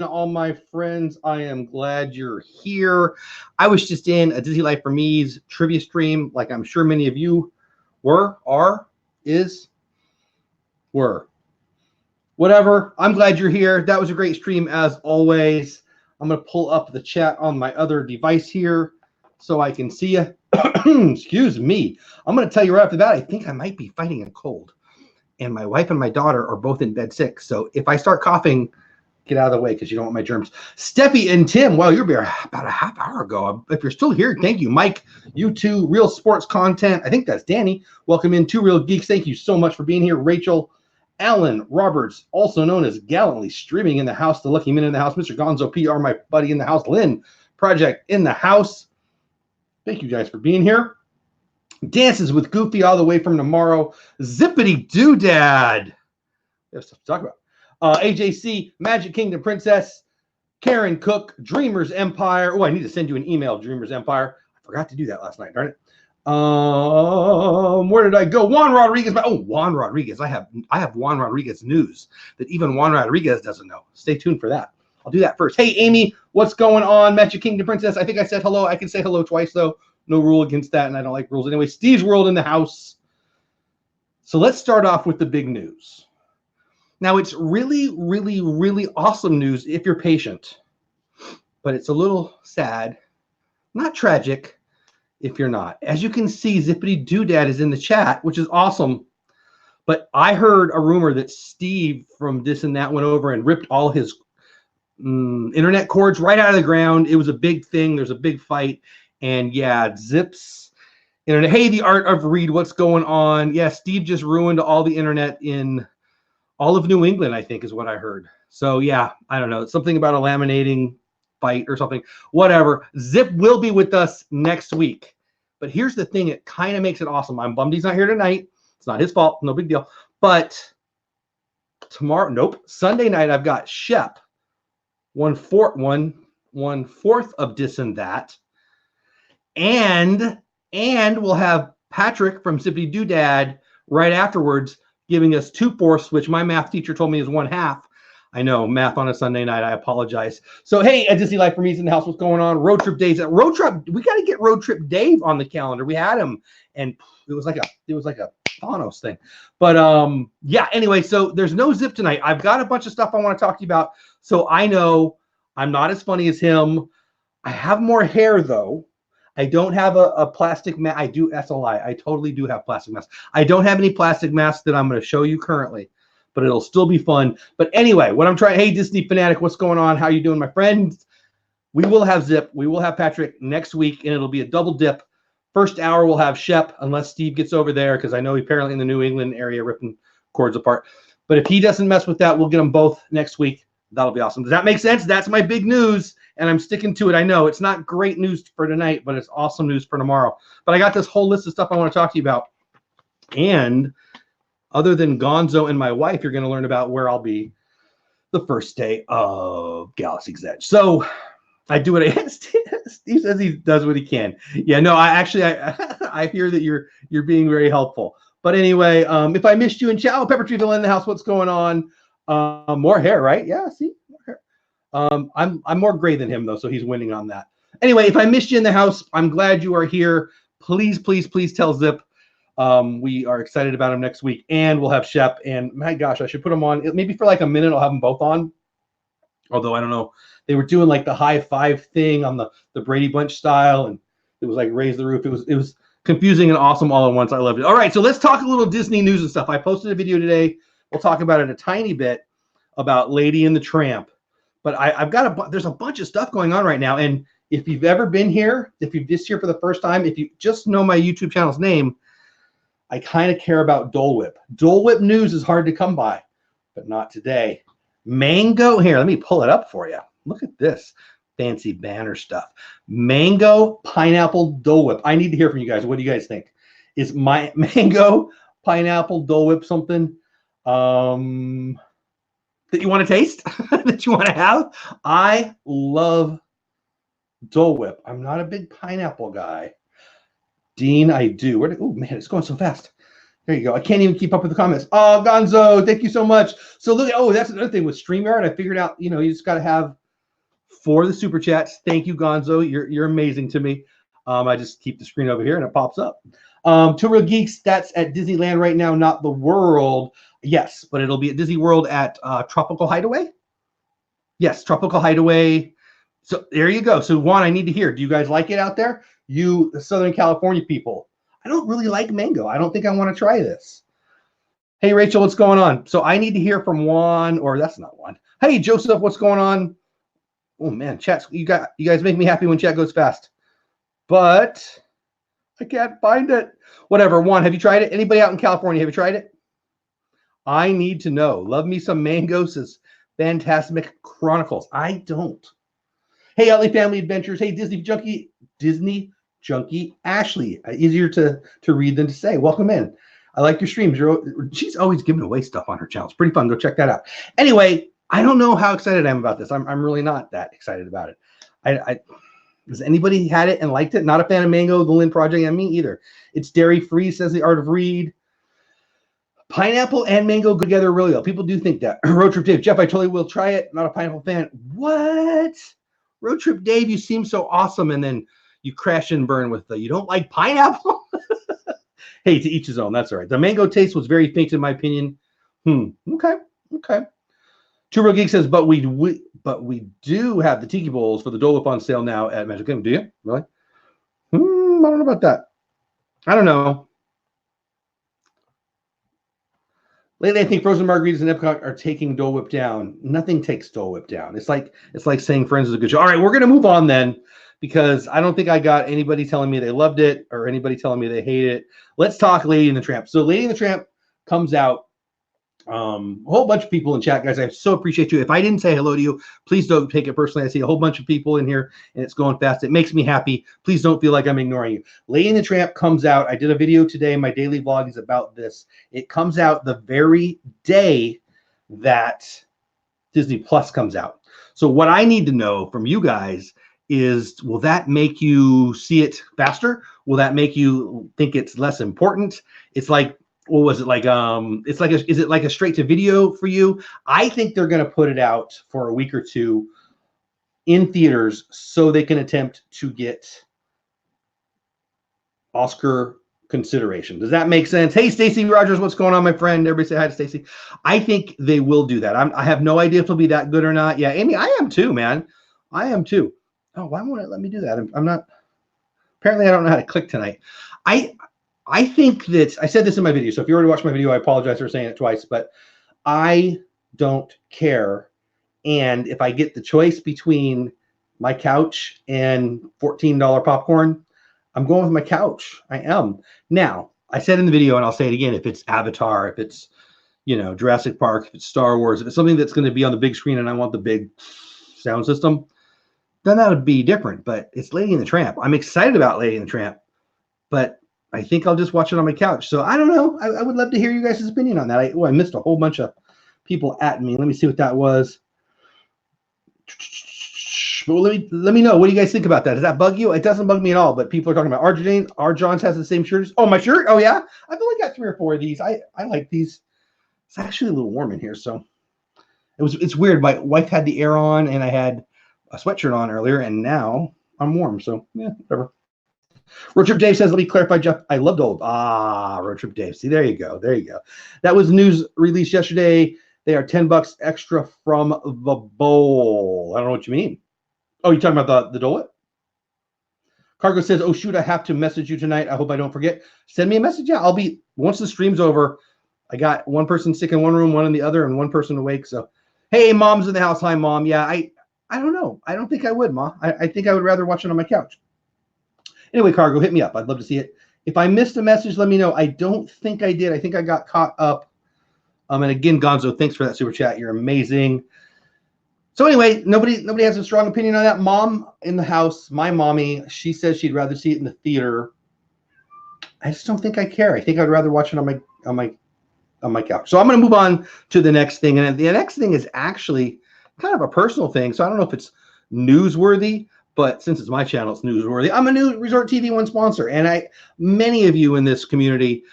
all my friends. I am glad you're here. I was just in a Disney Life for Me's trivia stream, like I'm sure many of you were, are, is, were. Whatever. I'm glad you're here. That was a great stream as always. I'm going to pull up the chat on my other device here so I can see you. Excuse me. I'm going to tell you right after that, I think I might be fighting a cold. And my wife and my daughter are both in bed sick. So if I start coughing, get out of the way because you don't want my germs. Steppy and Tim, well, you're here about a half hour ago. If you're still here, thank you. Mike, you two, Real Sports Content. I think that's Danny. Welcome in, Two Real Geeks. Thank you so much for being here. Rachel, Alan Roberts, also known as Gallantly Streaming in the House, the Lucky Men in the House, Mr. Gonzo PR, my buddy in the house, Lynn Project in the house. Thank you guys for being here. Dances with Goofy all the way from tomorrow. Zippity Doo Dad. We have stuff to talk about. AJC, Magic Kingdom Princess, Karen Cook, Dreamers Empire. Oh, I need to send you an email, Dreamers Empire. I forgot to do that last night, darn it. Where did I go? Juan Rodriguez. Oh, Juan Rodriguez. I have Juan Rodriguez news that even Juan Rodriguez doesn't know. Stay tuned for that. I'll do that first. Hey, Amy, what's going on? Magic Kingdom Princess. I think I said hello. I can say hello twice, though. No rule against that, and I don't like rules anyway. Steve's World in the house. So let's start off with the big news. Now, it's really, really, really awesome news if you're patient, but it's a little sad, not tragic, if you're not. As you can see, Zippity Doo Dad is in the chat, which is awesome. But I heard a rumor that Steve from This and That went over and ripped all his internet cords right out of the ground. It was a big thing. There's a big fight. And yeah, Zips internet. Hey, the Art of Read, what's going on? Yeah, Steve just ruined all the internet in all of New England, I think is what I heard. So yeah, I don't know. Something about a laminating fight or something. Whatever. Zip will be with us next week. But here's the thing. It kind of makes it awesome. I'm bummed he's not here tonight. It's not his fault. No big deal. But tomorrow, nope. Sunday night, I've got Shep. One fourth of This and That. And we'll have Patrick from Zippity Doo Dad right afterwards giving us 2/4, which my math teacher told me is 1/2. I know, math on a Sunday night. I apologize. So, hey, at Disney Life for Me's in the house, what's going on? Road Trip Days. Road Trip, we got to get Road Trip Dave on the calendar. We had him, and it was like a Thanos thing. But yeah, anyway, so there's no Zip tonight. I've got a bunch of stuff I want to talk to you about. So I know I'm not as funny as him. I have more hair, though. I don't have a plastic mask. I do. That's a lie. I totally do have plastic masks. I don't have any plastic masks that I'm going to show you currently, but it'll still be fun. But anyway, what I'm trying. Hey, Disney Fanatic, what's going on? How you doing, my friends? We will have Zip. We will have Patrick next week, and it'll be a double dip. First hour we'll have Shep, unless Steve gets over there, because I know he's apparently in the New England area ripping cords apart. But if he doesn't mess with that, we'll get them both next week. That'll be awesome. Does that make sense? That's my big news, and I'm sticking to it. I know it's not great news for tonight, but it's awesome news for tomorrow. But I got this whole list of stuff I want to talk to you about. And other than Gonzo and my wife, you're going to learn about where I'll be the first day of Galaxy's Edge. So I do what I Steve says he does what he can. Yeah, no, I hear that you're being very helpful. But anyway, if I missed you in chat, Pepper Treeville in the house, what's going on? More hair, right? Yeah, see, more hair. I'm more gray than him though, so he's winning on that. Anyway, if I missed you in the house, I'm glad you are here. Please, please, please tell Zip. We are excited about him next week, and we'll have Shep. And my gosh, I should put him on maybe for like a minute. I'll have them both on. Although I don't know, they were doing like the high five thing on the Brady Bunch style, and it was like raise the roof. It was confusing and awesome all at once. I loved it. All right, so let's talk a little Disney news and stuff. I posted a video today. We'll talk about it a tiny bit about Lady and the Tramp. But I've got there's a bunch of stuff going on right now. And if you've ever been here, if you've just here for the first time, if you just know my YouTube channel's name, I kind of care about Dole Whip. Dole Whip news is hard to come by, but not today. Mango, here, let me pull it up for you. Look at this fancy banner stuff. Mango pineapple Dole Whip. I need to hear from you guys. What do you guys think? Is my mango pineapple Dole Whip something that you want to taste, that you want to have? I love Dole Whip. I'm not a big pineapple guy. Dean, I do. Oh man, it's going so fast. There you go. I can't even keep up with the comments. Oh, Gonzo, thank you so much. So look, oh, that's another thing with StreamYard. I figured out, you just got to have for the super chats. Thank you, Gonzo. You're amazing to me. I just keep the screen over here and it pops up. Two Real Geeks, that's at Disneyland right now, not the world. Yes, but it'll be at Disney World at Tropical Hideaway. Yes, Tropical Hideaway. So there you go. So Juan, I need to hear. Do you guys like it out there? You, the Southern California people. I don't really like mango. I don't think I want to try this. Hey, Rachel, what's going on? So I need to hear from Juan, or that's not Juan. Hey, Joseph, what's going on? Oh man, chat. You guys make me happy when chat goes fast. But I can't find it. Whatever. Juan, have you tried it? Anybody out in California, have you tried it? I need to know. Love me some mangoes, says Fantasmic Chronicles. I don't. Hey, LA Family Adventures. Hey, Disney Junkie Ashley. Easier to read than to say. Welcome in. I like your streams. She's always giving away stuff on her channel. It's pretty fun. Go check that out. Anyway, I don't know how excited I am about this. I'm really not that excited about it. Has anybody had it and liked it? Not a fan of mango, the Lynn Project, and me either. It's dairy free, says the Art of Reed. Pineapple and mango go together really well. People do think that. Road Trip Dave. Jeff, I totally will try it. Not a pineapple fan. What? Road Trip Dave, you seem so awesome, and then you crash and burn with you don't like pineapple? Hey, to each his own. That's all right. The mango taste was very faint in my opinion. Okay. Two Real Geek says, but we do have the Tiki Bowls for the Dole Whip on sale now at Magic Kingdom. Do you? Really? I don't know about that. I don't know. Lately, I think frozen margaritas and Epcot are taking Dole Whip down. Nothing takes Dole Whip down. It's like saying Friends is a good show. All right, we're gonna move on then, because I don't think I got anybody telling me they loved it or anybody telling me they hate it. Let's talk Lady and the Tramp. So Lady and the Tramp comes out. A whole bunch of people in chat, guys. I so appreciate you. If I didn't say hello to you, please don't take it personally. I see a whole bunch of people in here and it's going fast. It makes me happy. Please don't feel like I'm ignoring you. Lady and the Tramp comes out. I did a video today. My daily vlog is about this. It comes out the very day that Disney Plus comes out. So what I need to know from you guys is, will that make you see it faster? Will that make you think it's less important? It's like, what was it like? Is it like a straight to video for you? I think they're going to put it out for a week or two in theaters so they can attempt to get Oscar consideration. Does that make sense? Hey, Stacy Rogers, what's going on, my friend? Everybody say hi to Stacy. I think they will do that. I have no idea if it'll be that good or not. Yeah, Amy, I am too, man. I am too. Oh, why won't it let me do that? I'm not. Apparently, I don't know how to click tonight. I think that I said this in my video. So if you already watched my video, I apologize for saying it twice, but I don't care. And if I get the choice between my couch and $14 popcorn, I'm going with my couch. I am. Now, I said in the video, and I'll say it again, if it's Avatar, if it's, Jurassic Park, if it's Star Wars, if it's something that's going to be on the big screen and I want the big sound system, then that would be different. But it's Lady and the Tramp. I'm excited about Lady and the Tramp, but I think I'll just watch it on my couch. So I don't know. I would love to hear you guys' opinion on that. I missed a whole bunch of people at me. Let me see what that was. Well, let me know. What do you guys think about that? Does that bug you? It doesn't bug me at all, but people are talking about R. Johns has the same shirt. Oh, my shirt? Oh, yeah? I've only got 3 or 4 of these. I like these. It's actually a little warm in here, so it's weird. My wife had the air on, and I had a sweatshirt on earlier, and now I'm warm. So, yeah, whatever. Road Trip Dave says, let me clarify, Jeff. I love Dole. Road Trip Dave. See, there you go. There you go. That was news released yesterday. They are $10 extra from the bowl. I don't know what you mean. Oh, you're talking about the Dole Whip? Cargo says, oh, shoot, I have to message you tonight. I hope I don't forget. Send me a message. Yeah, once the stream's over, I got one person sick in one room, one in the other, and one person awake. So, hey, Mom's in the house. Hi, Mom. Yeah, I don't know. I don't think I would, Ma. I think I would rather watch it on my couch. Anyway, Cargo, hit me up. I'd love to see it. If I missed a message, let me know. I don't think I did. I think I got caught up. And again, Gonzo, thanks for that super chat. You're amazing. So anyway, nobody has a strong opinion on that. Mom in the house, my mommy, she says she'd rather see it in the theater. I just don't think I care. I think I'd rather watch it on my couch. So I'm going to move on to the next thing. And the next thing is actually kind of a personal thing. So I don't know if it's newsworthy, but since it's my channel, it's newsworthy. I'm a new Resort TV One sponsor, and many of you in this community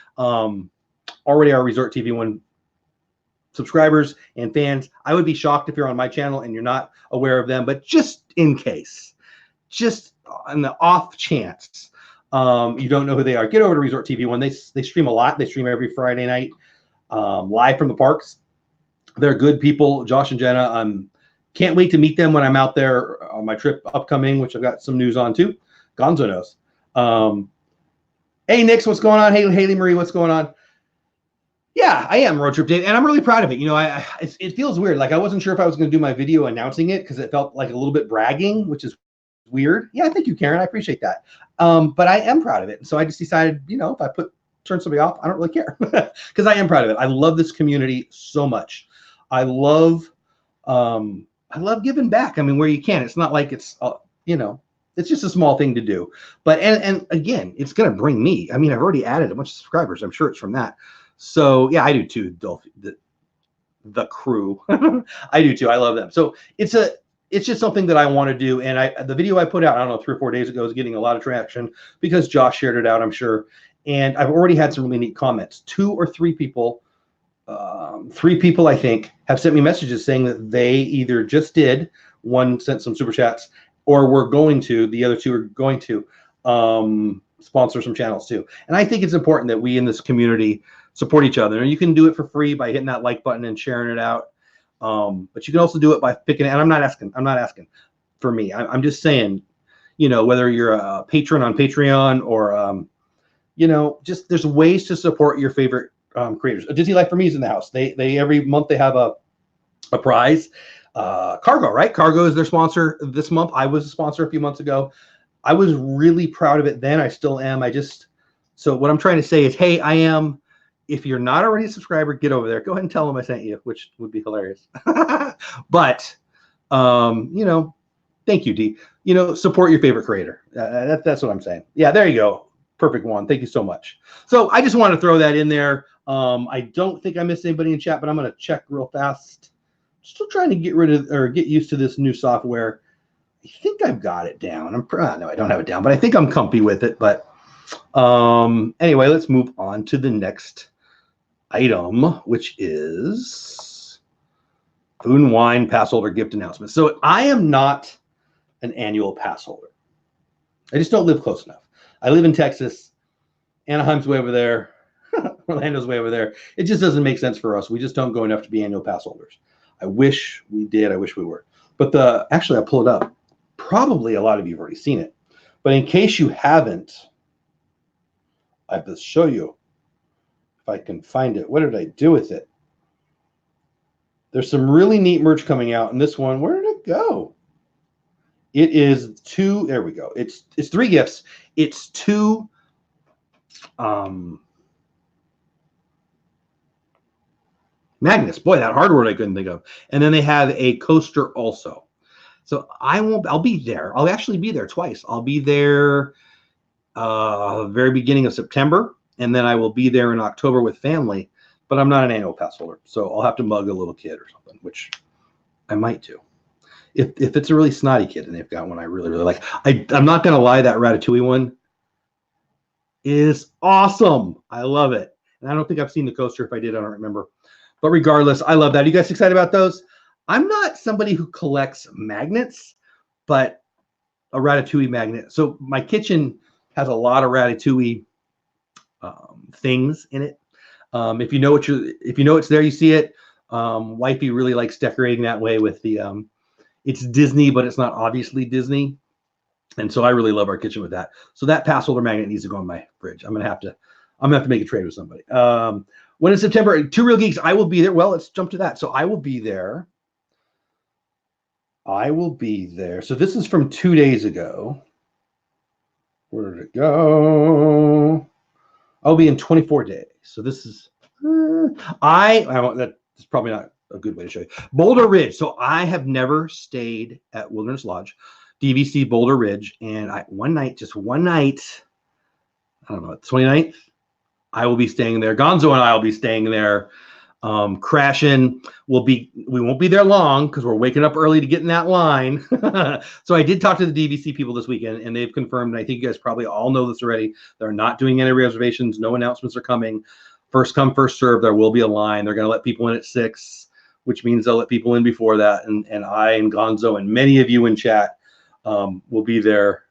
already are Resort TV 1 subscribers and fans. I would be shocked if you're on my channel and you're not aware of them, but just in case, just on the off chance you don't know who they are, get over to Resort TV 1. They stream a lot. They stream every Friday night live from the parks. They're good people. Josh and Jenna, can't wait to meet them when I'm out there on my trip upcoming, which I've got some news on too. Gonzo knows. Hey, Nix, what's going on? Hey, Haley Marie, what's going on? Yeah, I am Road Trip Dave, and I'm really proud of it. You know, it feels weird. Like I wasn't sure if I was going to do my video announcing it because it felt like a little bit bragging, which is weird. Yeah, thank you, Karen. I appreciate that. But I am proud of it. So I just decided, you know, if I turn somebody off, I don't really care because I am proud of it. I love this community so much. I love giving back. I mean, where you can. It's not like it's, you know, it's just a small thing to do. But and again, it's going to bring me. I mean, I've already added a bunch of subscribers. I'm sure it's from that. So yeah, I do too. The crew, I do too. I love them. So it's just something that I want to do. And the video I put out, I don't know, 3 or 4 days ago is getting a lot of traction because Josh shared it out, I'm sure. And I've already had some really neat comments. 2 or 3 people, 3 people, I think, have sent me messages saying that they either just did, one sent some super chats, or were going to, the other 2 are going to sponsor some channels too. And I think it's important that we in this community support each other. And you can do it for free by hitting that like button and sharing it out. But you can also do it by picking it. And I'm not asking for me. I'm just saying, you know, whether you're a patron on Patreon or, you know, just there's ways to support your favorite creators. Disney Life for Me is in the house. They every month they have a prize. Cargo, right? Cargo is their sponsor this month. I was a sponsor a few months ago. I was really proud of it then. I still am. So what I'm trying to say is, hey, if you're not already a subscriber, get over there. Go ahead and tell them I sent you, which would be hilarious. But, you know, thank you, D. You know, support your favorite creator. That's what I'm saying. Yeah, there you go. Perfect one. Thank you so much. So I just want to throw that in there. I don't think I missed anybody in chat, but I'm going to check real fast. Still trying to get used to this new software. I think I've got it down. No, I don't have it down, but I think I'm comfy with it. But anyway, let's move on to the next item, which is Food and Wine pass holder gift announcement. So I am not an annual pass holder. I just don't live close enough. I live in Texas. Anaheim's way over there. Orlando's way over there. It just doesn't make sense for us. We just don't go enough to be annual pass holders. I wish we did. I wish we were. But actually, I'll pull it up. Probably a lot of you have already seen it. But in case you haven't, I will show you if I can find it. What did I do with it? There's some really neat merch coming out. And this one, where did it go? It is 2. There we go. It's 3 gifts. It's 2 magnets. Boy, that hard word I couldn't think of. And then they have a coaster also. So I'll be there. I'll actually be there twice. I'll be there very beginning of September, and then I will be there in October with family, but I'm not an annual pass holder. So I'll have to mug a little kid or something, which I might do. If it's a really snotty kid and they've got one I really, really like. I'm not going to lie, that Ratatouille one is awesome. I love it. And I don't think I've seen the coaster. If I did, I don't remember. But regardless, I love that. Are you guys excited about those? I'm not somebody who collects magnets, but a Ratatouille magnet. So my kitchen has a lot of Ratatouille things in it. If you know it's there, you see it. Wifey really likes decorating that way with the it's Disney, but it's not obviously Disney. And so I really love our kitchen with that. So that pass holder magnet needs to go on my fridge. I'm gonna have to make a trade with somebody. When in September, 2 Real Geeks, I will be there. Well, let's jump to that. So I will be there. So this is from 2 days ago. Where did it go? I'll be in 24 days. So this is, that's probably not a good way to show you. Boulder Ridge. So I have never stayed at Wilderness Lodge, DVC Boulder Ridge. And just one night, I don't know, 29th, I will be staying there. Gonzo and I will be staying there. Crashing we won't be there long because we're waking up early to get in that line. So I did talk to the DVC people this weekend, and they've confirmed, and I think you guys probably all know this already, they're not doing any reservations. No announcements are coming. First come, first serve. There will be a line. They're going to let people in at 6, which means they'll let people in before that. And I and Gonzo and many of you in chat will be there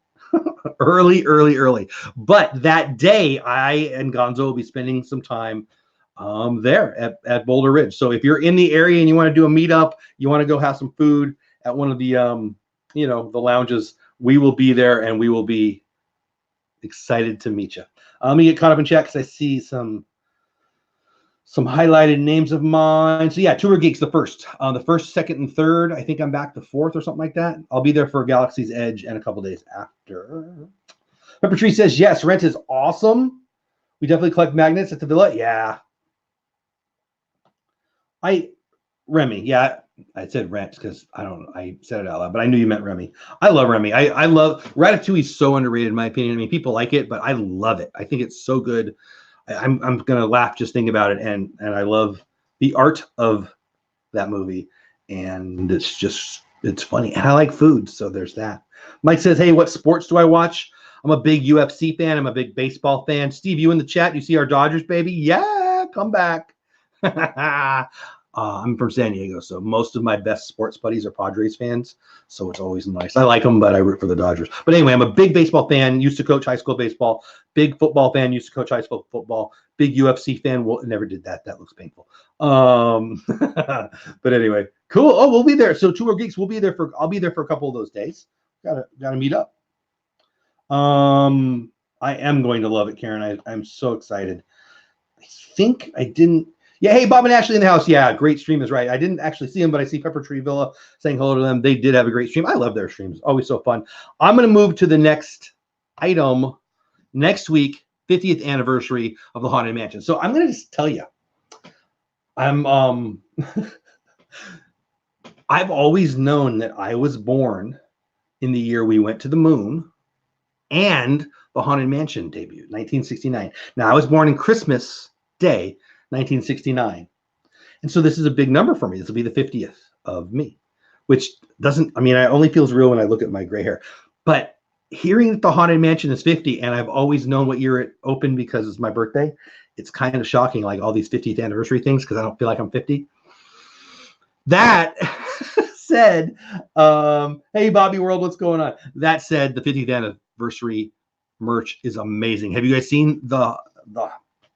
early. But that day, I and Gonzo will be spending some time there at Boulder Ridge. So if you're in the area and you want to do a meetup, you want to go have some food at one of the the lounges, we will be there and we will be excited to meet you. Let me get caught up in chat because I see some highlighted names of mine. So yeah, Tour Geeks the first, second, and third. I think I'm back the 4th or something like that. I'll be there for Galaxy's Edge and a couple days after. Pepper Tree says yes, rent is awesome. We definitely collect magnets at the villa. Yeah. Remy, yeah, I said rent because I said it out loud, but I knew you meant Remy. I love Remy. I love Ratatouille. Is so underrated in my opinion. I mean, people like it, but I love it. I think it's so good. I'm gonna laugh just thinking about it, and I love the art of that movie, and it's funny. And I like food, so there's that. Mike says, hey, what sports do I watch? I'm a big UFC fan. I'm a big baseball fan. Steve, you in the chat? You see our Dodgers, baby? Yeah, come back. I'm from San Diego, so most of my best sports buddies are Padres fans, so it's always nice. I like them, but I root for the Dodgers. But anyway, I'm a big baseball fan, used to coach high school baseball, big football fan, used to coach high school football, big UFC fan. Well, never did that. That looks painful. But anyway, cool. Oh, we'll be there. So Tour Geeks, I'll be there for a couple of those days. Gotta meet up. I am going to love it, Karen. I'm so excited. I think I didn't. Yeah, hey, Bob and Ashley in the house. Yeah, great stream is right. I didn't actually see them, but I see Pepper Tree Villa saying hello to them. They did have a great stream. I love their streams. Always so fun. I'm going to move to the next item next week, 50th anniversary of the Haunted Mansion. So I'm going to just tell you, I've always known that I was born in the year we went to the moon and the Haunted Mansion debuted, 1969. Now, I was born in Christmas Day, 1969. And so this is a big number for me. This will be the 50th of me, which doesn't, I mean, it only feels real when I look at my gray hair. But hearing that the Haunted Mansion is 50, and I've always known what year it opened because it's my birthday, it's kind of shocking, like all these 50th anniversary things, because I don't feel like I'm 50. That said, hey, Bobby World, what's going on? That said, the 50th anniversary merch is amazing. Have you guys seen the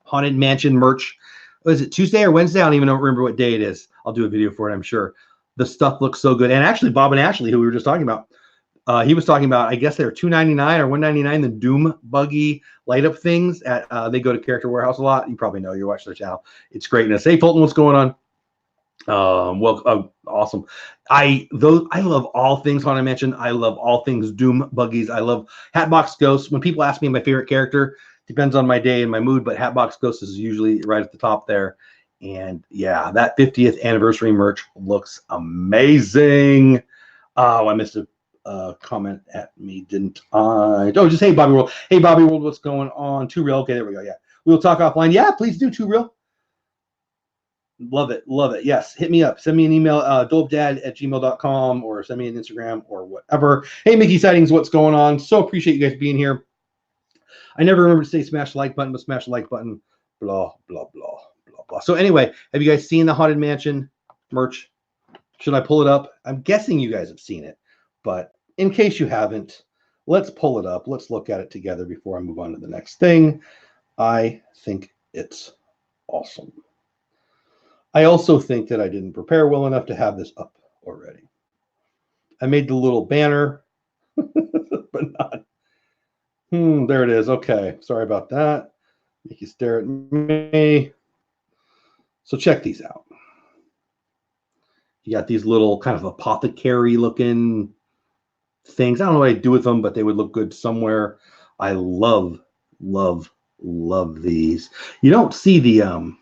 Haunted Mansion merch? Was it Tuesday or Wednesday? I don't even remember what day it is. I'll do a video for it, I'm sure. The stuff looks so good. And actually, Bob and Ashley, who we were just talking about, he was talking about, I guess they're $2.99 or $1.99, the Doom Buggy light up things. They go to Character Warehouse a lot. You probably know, you watch their channel. It's greatness. Hey, Fulton, what's going on? Awesome. I love all things Haunted Mansion. I love all things Doom Buggies. I love Hatbox Ghost. When people ask me my favorite character, depends on my day and my mood, but Hatbox Ghost is usually right at the top there. And yeah, that 50th anniversary merch looks amazing. Oh, I missed a comment at me, didn't I? Oh, just hey, Bobby World. Hey, Bobby World, what's going on? Too Real. Okay, there we go. Yeah, we'll talk offline. Yeah, please do. Too Real. Love it. Love it. Yes. Hit me up. Send me an email, doledad@gmail.com, or send me an Instagram or whatever. Hey, Mickey Sightings, what's going on? So appreciate you guys being here. I never remember to say smash the like button, but smash the like button, blah, blah, blah, blah, blah. So anyway, have you guys seen the Haunted Mansion merch? Should I pull it up? I'm guessing you guys have seen it, but in case you haven't, let's pull it up. Let's look at it together before I move on to the next thing. I think it's awesome. I also think that I didn't prepare well enough to have this up already. I made the little banner, but not. There it is. Okay. Sorry about that. Make you stare at me. So check these out. You got these little kind of apothecary looking things. I don't know what I do with them, but they would look good somewhere. I love, love, love these. You don't see the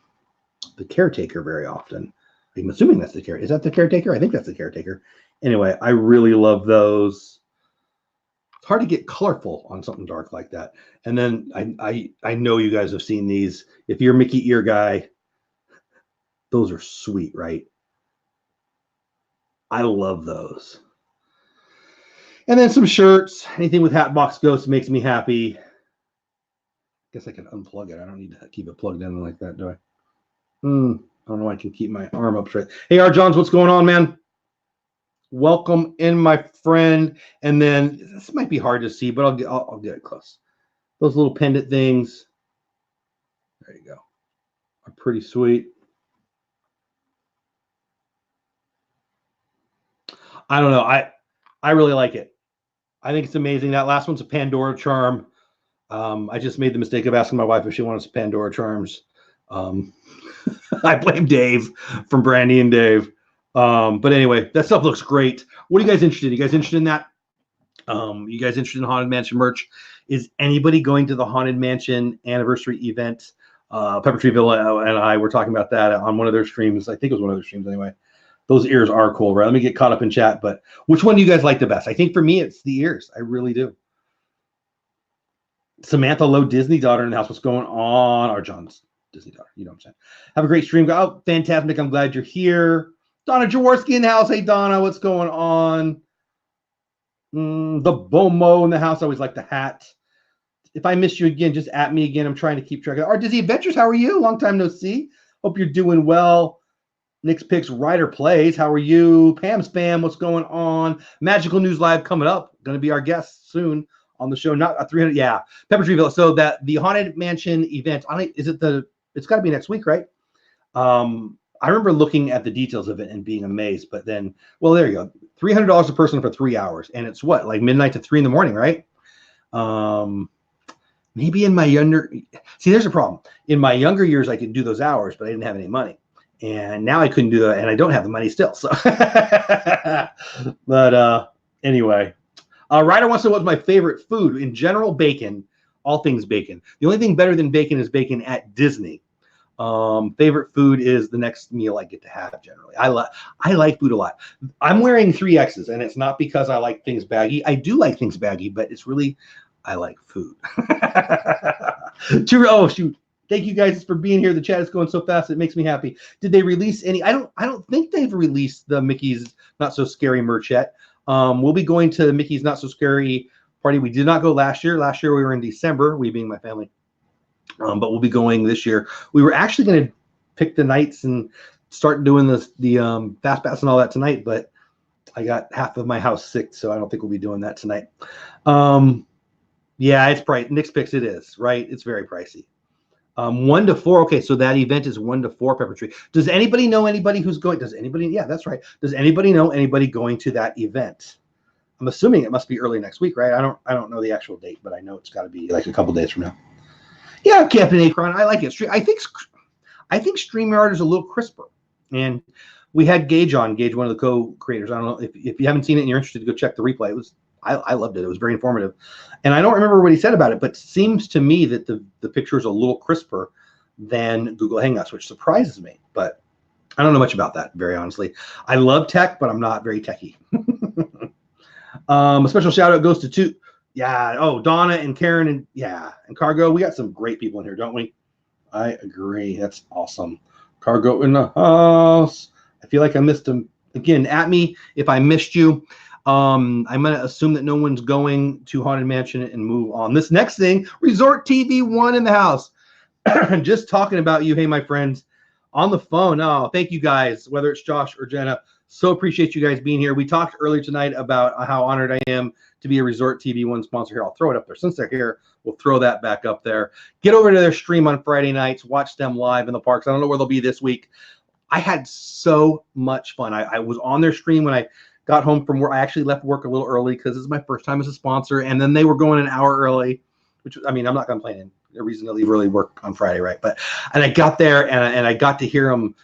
caretaker very often. I'm assuming that's the caretaker. Is that the caretaker? I think that's the caretaker. Anyway, I really love those. It's hard to get colorful on something dark like that. And then I know you guys have seen these. If you're a Mickey Ear guy, those are sweet, right? I love those. And then some shirts. Anything with Hatbox Ghost makes me happy. Guess I can unplug it. I don't need to keep it plugged in like that, do I? I don't know. I can keep my arm up straight. Hey, R. Johns, what's going on, man? Welcome in, my friend. And then this might be hard to see, but I'll get it close. Those little pendant things. There you go. Are pretty sweet. I don't know. I really like it. I think it's amazing. That last one's a Pandora charm. I just made the mistake of asking my wife if she wants Pandora charms. I blame Dave from Brandy and Dave. But anyway, that stuff looks great. What are you guys interested in? You guys interested in that? You guys interested in Haunted Mansion merch? Is anybody going to the Haunted Mansion anniversary event? Pepper Tree Villa and I were talking about that on one of their streams. I think it was one of their streams anyway. Those ears are cool, right? Let me get caught up in chat. But which one do you guys like the best? I think for me, it's the ears. I really do. Samantha Lowe, Disney daughter in the house. What's going on? Our John's Disney daughter. You know what I'm saying? Have a great stream. Oh, fantastic. I'm glad you're here. Donna Jaworski in the house. Hey, Donna, what's going on? The Bomo in the house. I always like the hat. If I missed you again, just at me again. I'm trying to keep track of it. Our Disney Adventures, how are you? Long time no see. Hope you're doing well. Nick's Picks, Ryder Plays. How are you? Pam Spam, what's going on? Magical News Live coming up. Going to be our guest soon on the show. Not a 300. Yeah, Pepper Tree Villa. So that the Haunted Mansion event. Is it the? It's got to be next week, right? I remember looking at the details of it and being amazed. But then, well, there you go. $300 a person for 3 hours, and it's what, like midnight to 3 in the morning, right? Maybe in my younger. See, there's a problem. In my younger years, I could do those hours, but I didn't have any money. And now I couldn't do that, and I don't have the money still. So, but anyway, Ryder wants to know what's my favorite food in general. Bacon, all things bacon. The only thing better than bacon is bacon at Disney. Favorite food is the next meal I get to have. Generally, I like food a lot. I'm wearing 3X's, and it's not because I like things baggy. I do like things baggy, but it's really I like food. Oh shoot. Thank you guys for being here. The chat is going so fast. It makes me happy. Did they release any? I don't think they've released the Mickey's Not So Scary merch yet. We'll be going to the Mickey's Not So Scary party. We did not go last year. Last year we were in December, we being my family. But we'll be going this year. We were actually going to pick the nights and start doing the fast pass and all that tonight, but I got half of my house sick, so I don't think we'll be doing that tonight. Yeah, it's pricey. Nick's Picks, it is, right? It's very pricey. 1 to 4. Okay, so that event is 1 to 4 Pepper Tree. Does anybody know anybody who's going? Does anybody? Yeah, that's right. Does anybody know anybody going to that event? I'm assuming it must be early next week, right? I don't know the actual date, but I know it's got to be like a couple days from now. Yeah, Captain Akron, I like it. I think StreamYard is a little crisper, and we had Gage on. Gage, one of the co-creators. I don't know if you haven't seen it and you're interested to go check the replay. It was I loved it. It was very informative. And I don't remember what he said about it, but it seems to me that the picture is a little crisper than Google Hangouts, which surprises me. But I don't know much about that, very honestly. I love tech, but I'm not very techie. A special shout out goes to yeah. Oh, Donna and Karen and Cargo. We got some great people in here, don't we? I agree. That's awesome. Cargo in the house. I feel like I missed him again. At me if I missed you. I'm going to assume that no one's going to Haunted Mansion and move on. This next thing, Resort TV 1 in the house. Just talking about you. Hey, my friends, on the phone. Oh, thank you guys, whether it's Josh or Jenna. So appreciate you guys being here. We talked earlier tonight about how honored I am to be a Resort TV 1 sponsor here. I'll throw it up there. Since they're here, we'll throw that back up there. Get over to their stream on Friday nights. Watch them live in the parks. I don't know where they'll be this week. I had so much fun. I was on their stream when I got home from work. I actually left work a little early because this is my first time as a sponsor. And then they were going an hour early, which, I mean, I'm not complaining. A reason to leave early work on Friday, right? And I got there and I got to hear them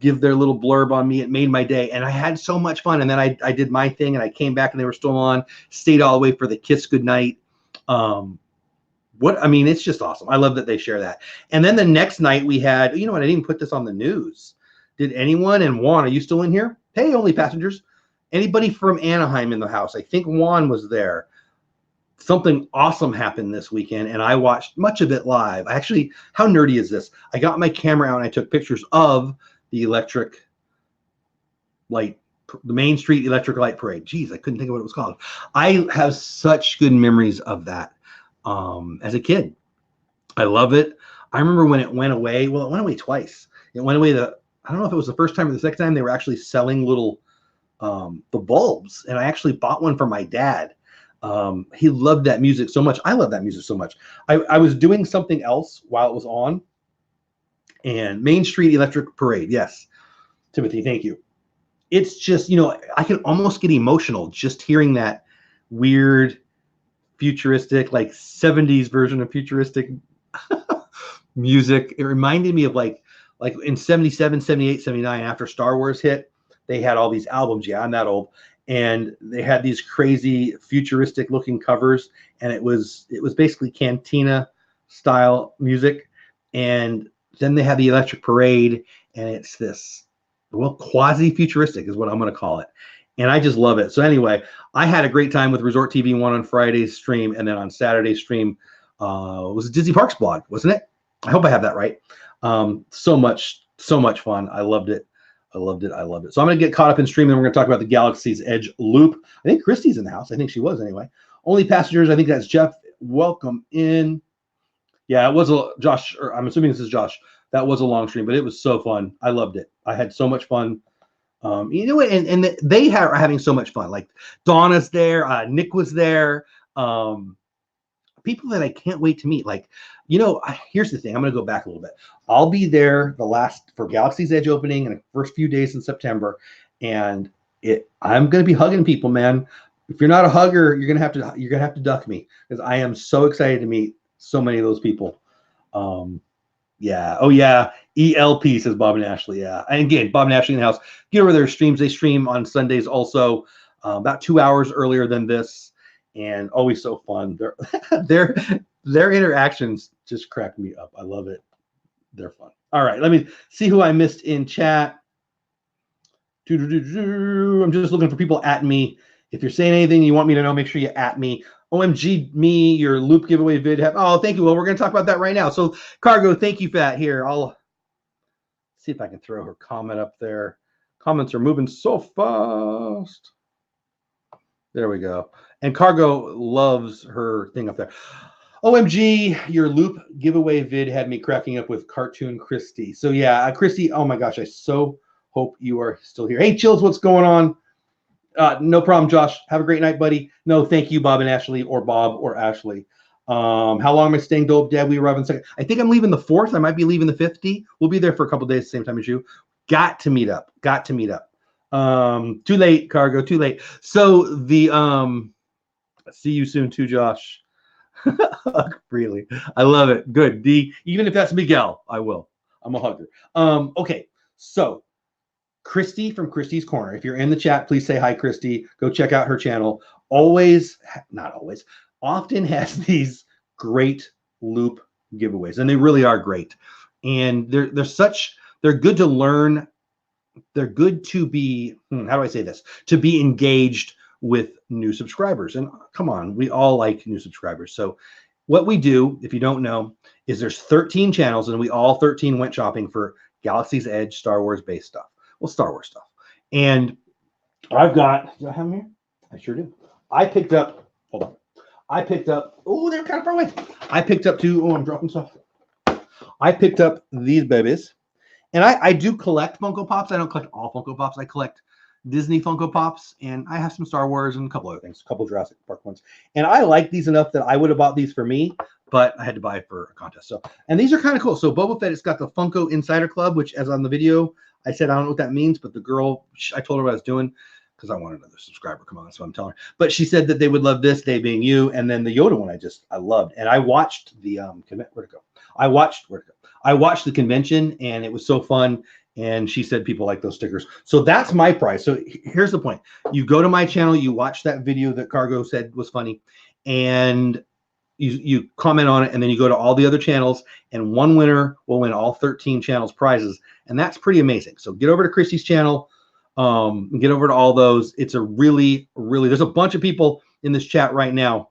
give their little blurb on me. It made my day. And I had so much fun. And then I did my thing and I came back and they were still on, stayed all the way for the kiss goodnight. It's just awesome. I love that they share that. And then the next night we had, you know what? I didn't even put this on the news. Did anyone? And Juan, are you still in here? Hey, only passengers. Anybody from Anaheim in the house? I think Juan was there. Something awesome happened this weekend, and I watched much of it live. Actually, how nerdy is this? I got my camera out and I took pictures of the electric light, the Main Street Electric Light Parade. Geez, I couldn't think of what it was called. I have such good memories of that as a kid. I love it. I remember when it went away. Well, it went away twice. It went away I don't know if it was the first time or the second time they were actually selling little the bulbs, and I actually bought one for my dad. He loved that music so much. I love that music so much. I was doing something else while it was on, and Main Street Electric Parade. Yes, Timothy, thank you. It's just, I can almost get emotional just hearing that weird futuristic, like 70s version of futuristic music. It reminded me of like in 77, 78, 79, after Star Wars hit, they had all these albums. Yeah, I'm that old. And they had these crazy futuristic looking covers, and it was basically cantina style music. And then they had the Electric Parade, and it's this, well, quasi futuristic is what I'm going to call it. And I just love it. So anyway, I had a great time with Resort TV 1 on Friday's stream, and then on Saturday's stream was Disney Parks blog, wasn't it? I hope I have that right. So much fun. I loved it. I loved it. So I'm going to get caught up in stream, and we're going to talk about the Galaxy's Edge loop. I think Christy's in the house. I think she was anyway. Only passengers. I think that's Jeff. Welcome in. Yeah, it was Josh, or I'm assuming this is Josh. That was a long stream, but it was so fun. I loved it. I had so much fun. And they are having so much fun. Like Donna's there, Nick was there. People that I can't wait to meet. Like, here's the thing. I'm going to go back a little bit. I'll be there for Galaxy's Edge opening in the first few days in September, and I'm going to be hugging people, man. If you're not a hugger, you're going to have to duck me, because I am so excited to meet so many of those people. Yeah. Oh yeah. ELP, says Bob and Ashley. Yeah. And again, Bob and Ashley in the house. Get over their streams. They stream on Sundays also, about 2 hours earlier than this, and always so fun. Their interactions just crack me up. I love it. They're fun. All right. Let me see who I missed in chat. I'm just looking for people at me. If you're saying anything you want me to know, make sure you at me. OMG me, your loop giveaway vid. Oh, thank you. Well, we're going to talk about that right now. So, Cargo, thank you for that. Here, I'll see if I can throw her comment up there. Comments are moving so fast. There we go. And Cargo loves her thing up there. OMG, your loop giveaway vid had me cracking up with Cartoon Christy. So, yeah, Christy, oh my gosh, I so hope you are still here. Hey, Chills, what's going on? No problem, Josh. Have a great night, buddy. No, thank you, Bob and Ashley, or Bob or Ashley. How long am I staying, Dope Dad? We arrive in second. I think I'm leaving the 4th. I might be leaving the 50. We'll be there for a couple days at the same time as you. Got to meet up. Too late, Cargo. Too late. So see you soon too, Josh. Really, I love it. Good. Even if that's Miguel, I will. I'm a hugger. Okay, so. Christy from Christy's Corner. If you're in the chat, please say hi, Christy. Go check out her channel. Often has these great loop giveaways, and they really are great. And they're good to learn. They're good to be, how do I say this? To be engaged with new subscribers. And come on, we all like new subscribers. So what we do, if you don't know, is there's 13 channels, and we all 13 went shopping for Galaxy's Edge Star Wars based stuff. Well, Star Wars stuff. And do I have them here? I sure do. I picked up, oh, they're kind of far away. I'm dropping stuff. I picked up these babies. And I do collect Funko Pops. I don't collect all Funko Pops. I collect Disney Funko Pops, and I have some Star Wars and a couple other things, a couple Jurassic Park ones. And I like these enough that I would have bought these for me, but I had to buy it for a contest. So, and these are kind of cool. So Boba Fett, it's got the Funko Insider Club, which, as on the video, I said, I don't know what that means, but the girl, I told her what I was doing because I want another subscriber. Come on, that's what I'm telling her. But she said that they would love this, they being you, and then the Yoda one I loved. And I watched the I watched the convention, and it was so fun. And she said people like those stickers. So that's my prize. So here's the point. You go to my channel, you watch that video that Cargo said was funny, and you comment on it, and then you go to all the other channels, and one winner will win all 13 channels prizes. And that's pretty amazing. So get over to Christy's channel, and get over to all those. It's a really, there's a bunch of people in this chat right now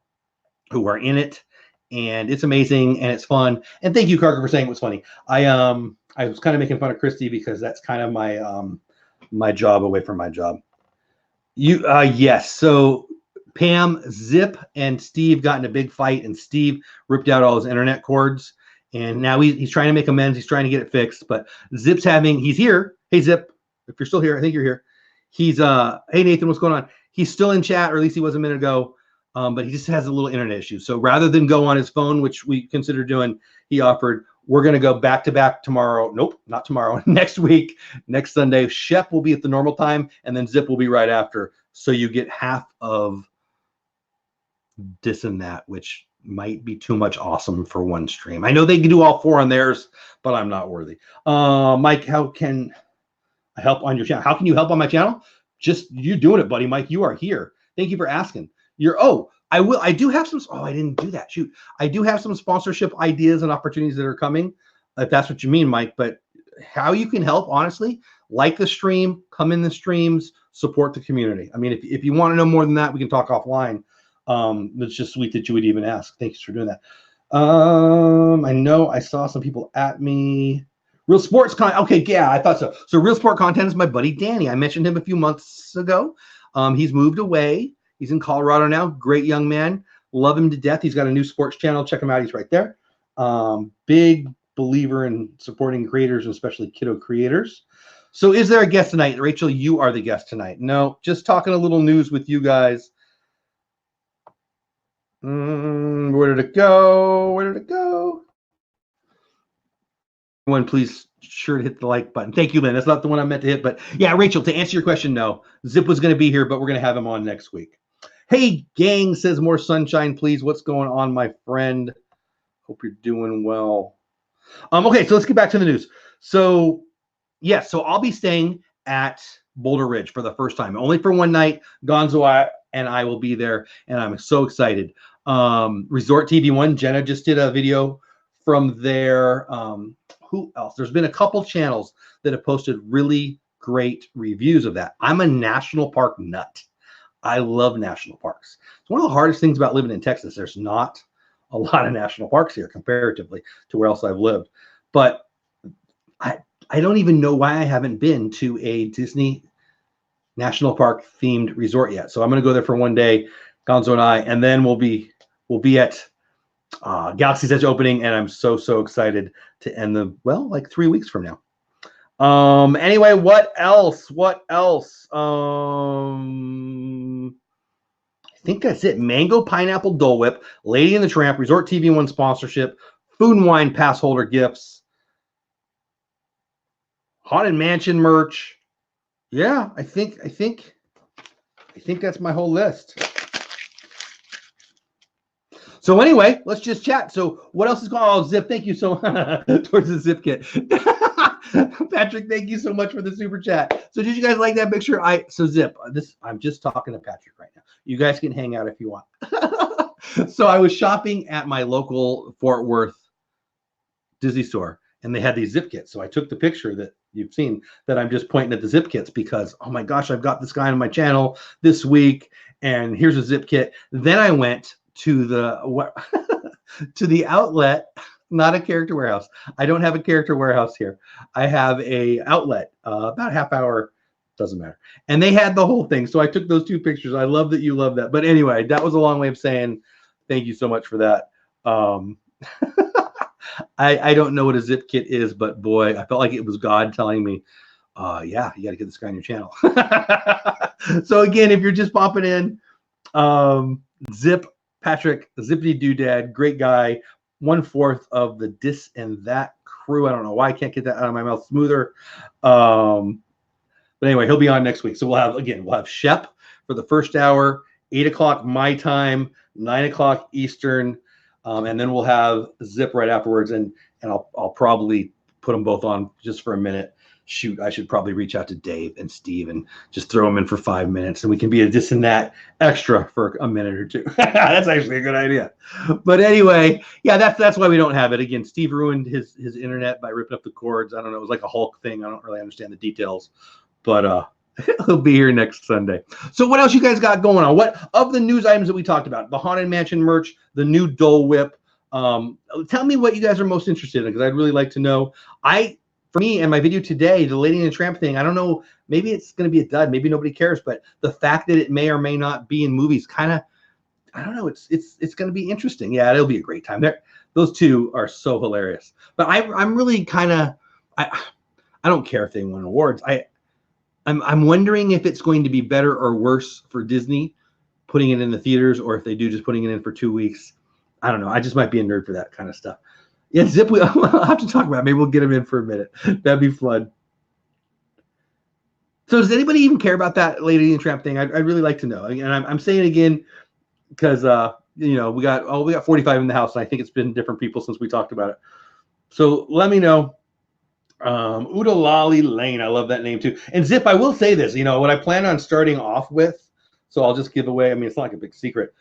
who are in it, and it's amazing and it's fun. And thank you, Cargo, for saying it was funny. I was kind of making fun of Christy because that's kind of my my job away from my job. Yes. So Pam, Zip, and Steve got in a big fight, and Steve ripped out all his internet cords, And now he's trying to make amends. He's trying to get it fixed. But Zip's he's here. Hey, Zip, if you're still here, I think you're here. He's, hey, Nathan, what's going on? He's still in chat, or at least he was a minute ago. But he just has a little internet issue. So rather than go on his phone, which we consider doing, he offered, we're going to go back to back tomorrow. Nope, not tomorrow. Next week, next Sunday. Shep will be at the normal time, and then Zip will be right after. So you get half of this and that, which might be too much awesome for one stream. I know they can do all 4 on theirs, but I'm not worthy. Mike, how can I help on your channel? How can you help on my channel? Just you doing it, buddy. Mike, you are here. Thank you for asking. I do have some, I didn't do that. Shoot. I do have some sponsorship ideas and opportunities that are coming, if that's what you mean, Mike. But how you can help, honestly, like the stream, come in the streams, support the community. I mean, if you want to know more than that, we can talk offline. It's just sweet that you would even ask. Thanks for doing that. I know I saw some people at me. Real sports content. Okay, yeah, I thought so. So real sport content is my buddy Danny. I mentioned him a few months ago. He's moved away. He's in Colorado now. Great young man. Love him to death. He's got a new sports channel. Check him out. He's right there. Big believer in supporting creators, and especially kiddo creators. So is there a guest tonight? Rachel, you are the guest tonight. No, just talking a little news with you guys. Where did it go? Where did it go? Everyone, please sure to hit the like button. Thank you, Lynn. That's not the one I meant to hit, but yeah, Rachel, to answer your question, no. Zip was going to be here, but we're going to have him on next week. Hey, gang, says more sunshine, please. What's going on, my friend? Hope you're doing well. Okay, so let's get back to the news. So, yes, so I'll be staying at Boulder Ridge for the first time, only for one night. Gonzo and I will be there, and I'm so excited. Resort TV 1, Jenna just did a video from there. Who else? There's been a couple channels that have posted really great reviews of that. I'm a national park nut. I love national parks. It's one of the hardest things about living in Texas. There's not a lot of national parks here comparatively to where else I've lived. But I don't even know why I haven't been to a Disney National Park themed resort yet. So I'm going to go there for one day, Gonzo and I, and then we'll be at Galaxy's Edge opening, and I'm so excited to end like 3 weeks from now. Anyway, what else? I think that's it. Mango Pineapple Dole Whip, Lady and the Tramp, Resort TV 1 sponsorship, Food and Wine pass holder gifts, Haunted Mansion merch. Yeah, I think that's my whole list. So anyway, let's just chat. So what else is going on? Oh, Zip, thank you so much towards the Zip kit. Patrick, thank you so much for the super chat. So did you guys like that picture? So Zip, I'm just talking to Patrick right now. You guys can hang out if you want. So I was shopping at my local Fort Worth Disney store, and they had these Zip kits. So I took the picture that you've seen that I'm just pointing at the Zip kits because, oh my gosh, I've got this guy on my channel this week, and here's a Zip kit. Then I went to the outlet, not a Character Warehouse. I don't have a Character Warehouse here. I have a outlet, about a half hour, doesn't matter. And they had the whole thing. So I took those 2 pictures. I love that you love that. But anyway, that was a long way of saying thank you so much for that. I don't know what a Zip kit is, but boy, I felt like it was God telling me, yeah, you got to get this guy on your channel. So again, if you're just popping in, Zip, Patrick, Zippity Doo Dad, great guy, 1/4 of the Dis and That crew. I don't know why I can't get that out of my mouth smoother. But anyway, he'll be on next week. So we'll have Shep for the first hour, 8 o'clock my time, 9 o'clock Eastern. And then we'll have Zip right afterwards, and I'll probably put them both on just for a minute. Shoot, I should probably reach out to Dave and Steve and just throw them in for 5 minutes, and we can be a This and That extra for a minute or 2. That's actually a good idea. But anyway, yeah, that's why we don't have it. Again, Steve ruined his internet by ripping up the cords. I don't know. It was like a Hulk thing. I don't really understand the details, but he'll be here next Sunday. So what else you guys got going on? What of the news items that we talked about? The Haunted Mansion merch, the new Dole Whip. Tell me what you guys are most interested in, because I'd really like to know. For me and my video today, the Lady and the Tramp thing, I don't know, maybe it's going to be a dud. Maybe nobody cares, but the fact that it may or may not be in movies kind of, I don't know, it's going to be interesting. Yeah, it'll be a great time. Those two are so hilarious. But I'm really kind of I don't care if they win awards. I'm wondering if it's going to be better or worse for Disney putting it in the theaters, or if they do just putting it in for 2 weeks. I don't know. I just might be a nerd for that kind of stuff. Yeah, Zip, I'll have to talk about it. Maybe we'll get him in for a minute. That'd be fun. So does anybody even care about that Lady and Tramp thing? I'd really like to know. And I'm saying it again because you know, we got 45 in the house, and I think it's been different people since we talked about it. So let me know. Udalali Lane, I love that name too. And Zip, I will say this, you know, what I plan on starting off with, so I'll just give away, I mean, it's not like a big secret.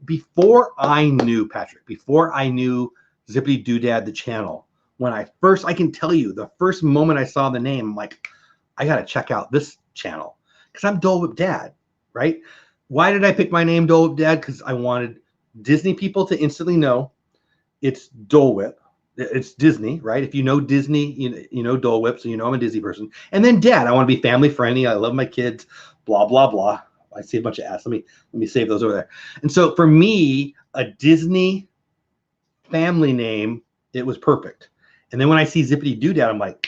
Before I knew Patrick, before I knew Zippity Doo Dad, the channel, I can tell you, the first moment I saw the name, I'm like, I got to check out this channel because I'm Dole Whip Dad, right? Why did I pick my name Dole Whip Dad? Because I wanted Disney people to instantly know it's Dole Whip. It's Disney, right? If you know Disney, you know Dole Whip, so you know I'm a Disney person. And then Dad, I want to be family friendly. I love my kids, blah, blah, blah. I see a bunch of ads. Let me save those over there. And so for me, a Disney family name, it was perfect. And then when I see Zippity Doo Dad, I'm like,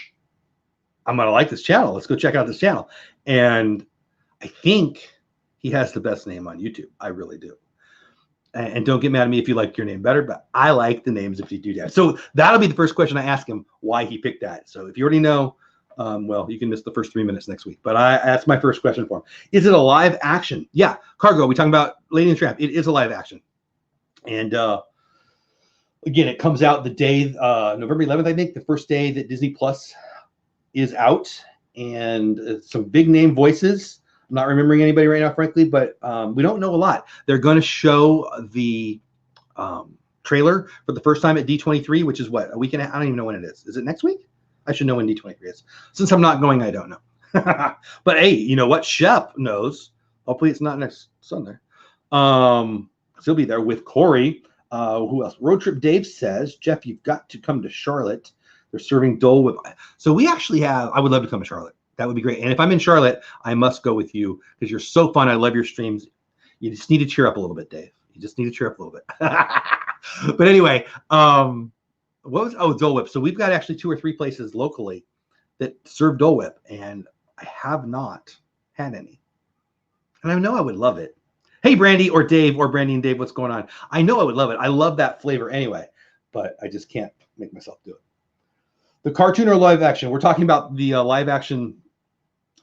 I'm going to like this channel. Let's go check out this channel. And I think he has the best name on YouTube. I really do. And don't get mad at me if you like your name better, but I like the name Zippity Doo Dad. So that'll be the first question I ask him, why he picked that. So if you already know, well, you can miss the first 3 minutes next week. But that's my first question for him. Is it a live action? Yeah, Cargo, we talking about Lady and Tramp. It is a live action. And again, it comes out the day, November 11th, I think, the first day that Disney Plus is out. And some big name voices. I'm not remembering anybody right now, frankly, but we don't know a lot. They're going to show the trailer for the first time at D23, which is what, a week and a half? I don't even know when it is. Is it next week? I should know when D23 is. Since I'm not going, I don't know. But hey, you know what? Shep knows. Hopefully it's not next Sunday. He'll be there with Corey. Who else? Road Trip Dave says, Jeff, you've got to come to Charlotte. They're serving Dole Whip. So we actually have, I would love to come to Charlotte. That would be great. And if I'm in Charlotte, I must go with you because you're so fun. I love your streams. You just need to cheer up a little bit, Dave. You just need to cheer up a little bit. But anyway, Dole Whip. So we've got actually 2 or 3 places locally that serve Dole Whip, and I have not had any. And I know I would love it. Hey, Brandy or Dave or Brandy and Dave, what's going on? I know I would love it. I love that flavor anyway, but I just can't make myself do it. The cartoon or live action? We're talking about the live action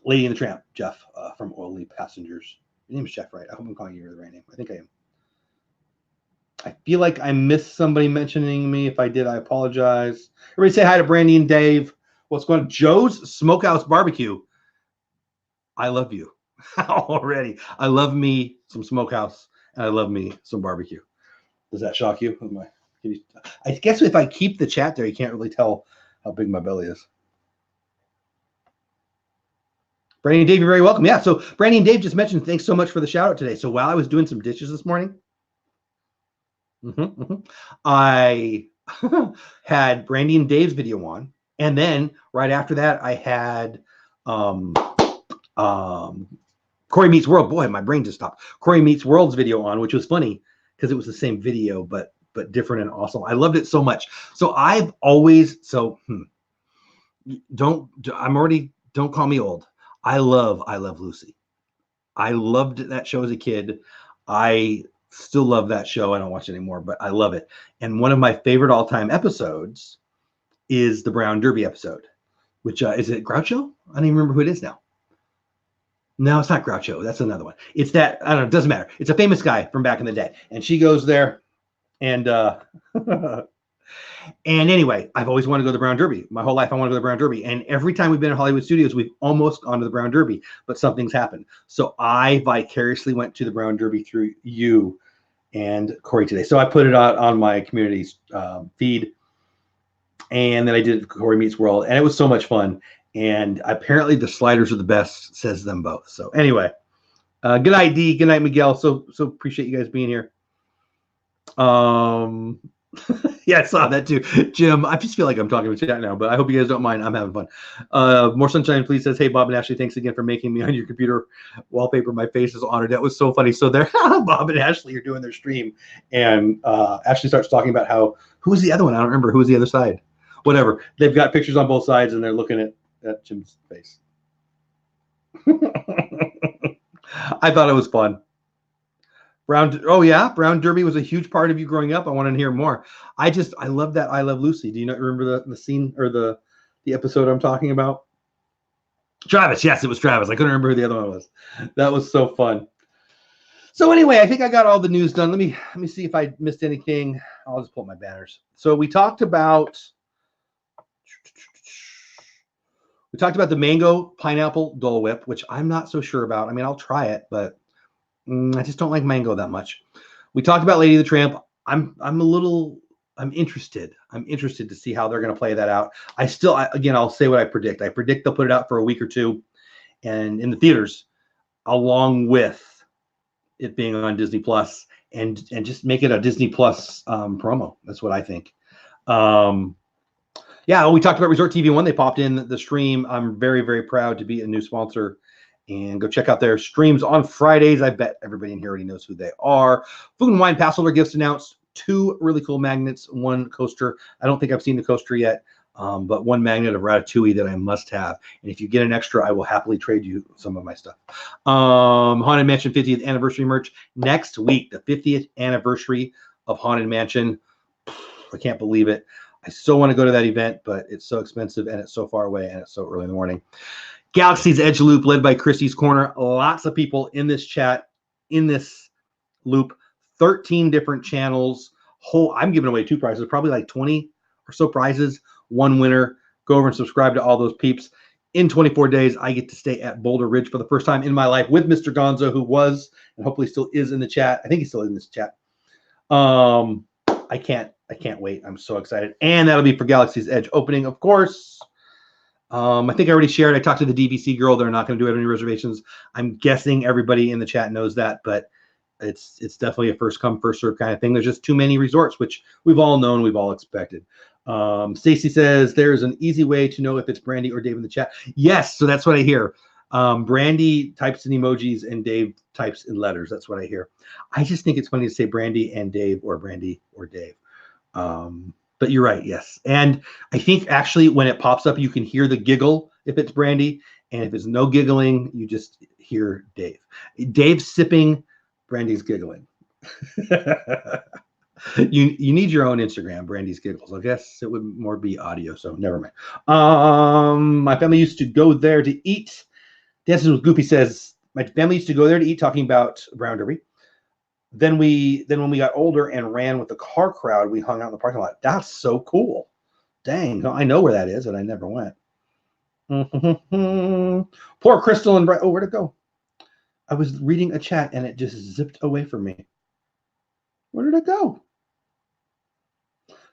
Lady and the Tramp, Jeff from Oily Passengers. Your name is Jeff, right? I hope I'm calling you the right name. I think I am. I feel like I missed somebody mentioning me. If I did, I apologize. Everybody say hi to Brandy and Dave. What's going on? Joe's Smokehouse Barbecue. I love you already. I love me some Smokehouse, and I love me some barbecue. Does that shock you? I guess if I keep the chat there, you can't really tell how big my belly is. Brandy and Dave, you're very welcome. Yeah, so Brandy and Dave just mentioned, thanks so much for the shout out today. So while I was doing some dishes this morning, I had Brandy and Dave's video on. And then right after that, I had Corey Meets World. Boy, my brain just stopped. Corey Meets World's video on, which was funny because it was the same video, but different and awesome. I loved it so much. So I've always, don't call me old. I love Lucy. I loved that show as a kid. I still love that show. I don't watch it anymore, but I love it. And one of my favorite all-time episodes is the Brown Derby episode, which is it Groucho? I don't even remember who it is now. No, it's not Groucho. That's another one. It's that, I don't know, it doesn't matter. It's a famous guy from back in the day. And she goes there and and anyway, I've always wanted to go to the Brown Derby. My whole life I want to go to the Brown Derby. And every time we've been in Hollywood Studios, we've almost gone to the Brown Derby, but something's happened. So I vicariously went to the Brown Derby through you and Corey today. So I put it out on my community's feed. And then I did Corey Meets World. And it was so much fun. And apparently the sliders are the best, says them both. So anyway, good night, D. Good night, Miguel. So appreciate you guys being here. Yeah, Yeah, I saw that too. Jim, I just feel like I'm talking to chat now, but I hope you guys don't mind. I'm having fun. More Sunshine, please says, hey, Bob and Ashley, thanks again for making me on your computer wallpaper. My face is honored. That was so funny. So there, Bob and Ashley are doing their stream, and Ashley starts talking about who was the other one? I don't remember. Who was the other side? Whatever. They've got pictures on both sides, and they're looking at Jim's face. I thought it was fun. Brown Derby was a huge part of you growing up. I want to hear more. I love that I Love Lucy. Do you not remember the scene or the episode I'm talking about? Travis, yes, it was Travis. I couldn't remember who the other one was. That was so fun. So anyway, I think I got all the news done. Let me see if I missed anything. I'll just pull up my banners. So we talked about the mango pineapple Dole Whip, which I'm not so sure about. I mean, I'll try it, but I just don't like mango that much. We talked about Lady the Tramp. I'm interested. I'm interested to see how they're going to play that out. Again, I'll say what I predict. I predict they'll put it out for a week or two and in the theaters, along with it being on Disney Plus, and just make it a Disney Plus promo. That's what I think. Yeah, we talked about Resort TV 1. They popped in the stream. I'm very, very proud to be a new sponsor. And go check out their streams on Fridays. I bet everybody in here already knows who they are. Food and Wine Passholder gifts announced. 2 really cool magnets, 1 coaster. I don't think I've seen the coaster yet, but 1 magnet of Ratatouille that I must have. And if you get an extra, I will happily trade you some of my stuff. Haunted Mansion 50th anniversary merch next week. The 50th anniversary of Haunted Mansion. I can't believe it. I so want to go to that event, but it's so expensive and it's so far away and it's so early in the morning. Galaxy's Edge loop led by Christy's Corner. Lots of people in this chat, in this loop, 13 different channels. I'm giving away 2 prizes, probably like 20 or so prizes, 1 winner. Go over and subscribe to all those peeps. In 24 days, I get to stay at Boulder Ridge for the first time in my life with Mr. Gonzo, who was and hopefully still is in the chat. I think he's still in this chat. I can't wait. I'm so excited. And that'll be for Galaxy's Edge opening, of course. I think I already shared. I talked to the DVC girl. They're not going to do any reservations. I'm guessing everybody in the chat knows that, but it's definitely a first come, first serve kind of thing. There's just too many resorts, which we've all known, we've all expected. Stacy says there's an easy way to know if it's Brandy or Dave in the chat. Yes, so that's what I hear. Brandy types in emojis and Dave types in letters. That's what I hear. I just think it's funny to say Brandy and Dave or Brandy or Dave. But you're right, yes. And I think actually when it pops up, you can hear the giggle if it's Brandy. And if it's no giggling, you just hear Dave. Dave's sipping, Brandy's giggling. You need your own Instagram, Brandy's Giggles. I guess it would more be audio, so never mind. My family used to go there to eat. Dances with Goofy says, my family used to go there to eat, talking about Brown Derby. Then when we got older and ran with the car crowd, we hung out in the parking lot. That's so cool. Dang, I know where that is, and I never went. Poor Crystal and Bright. Oh, where'd it go? I was reading a chat and it just zipped away from me. Where did it go?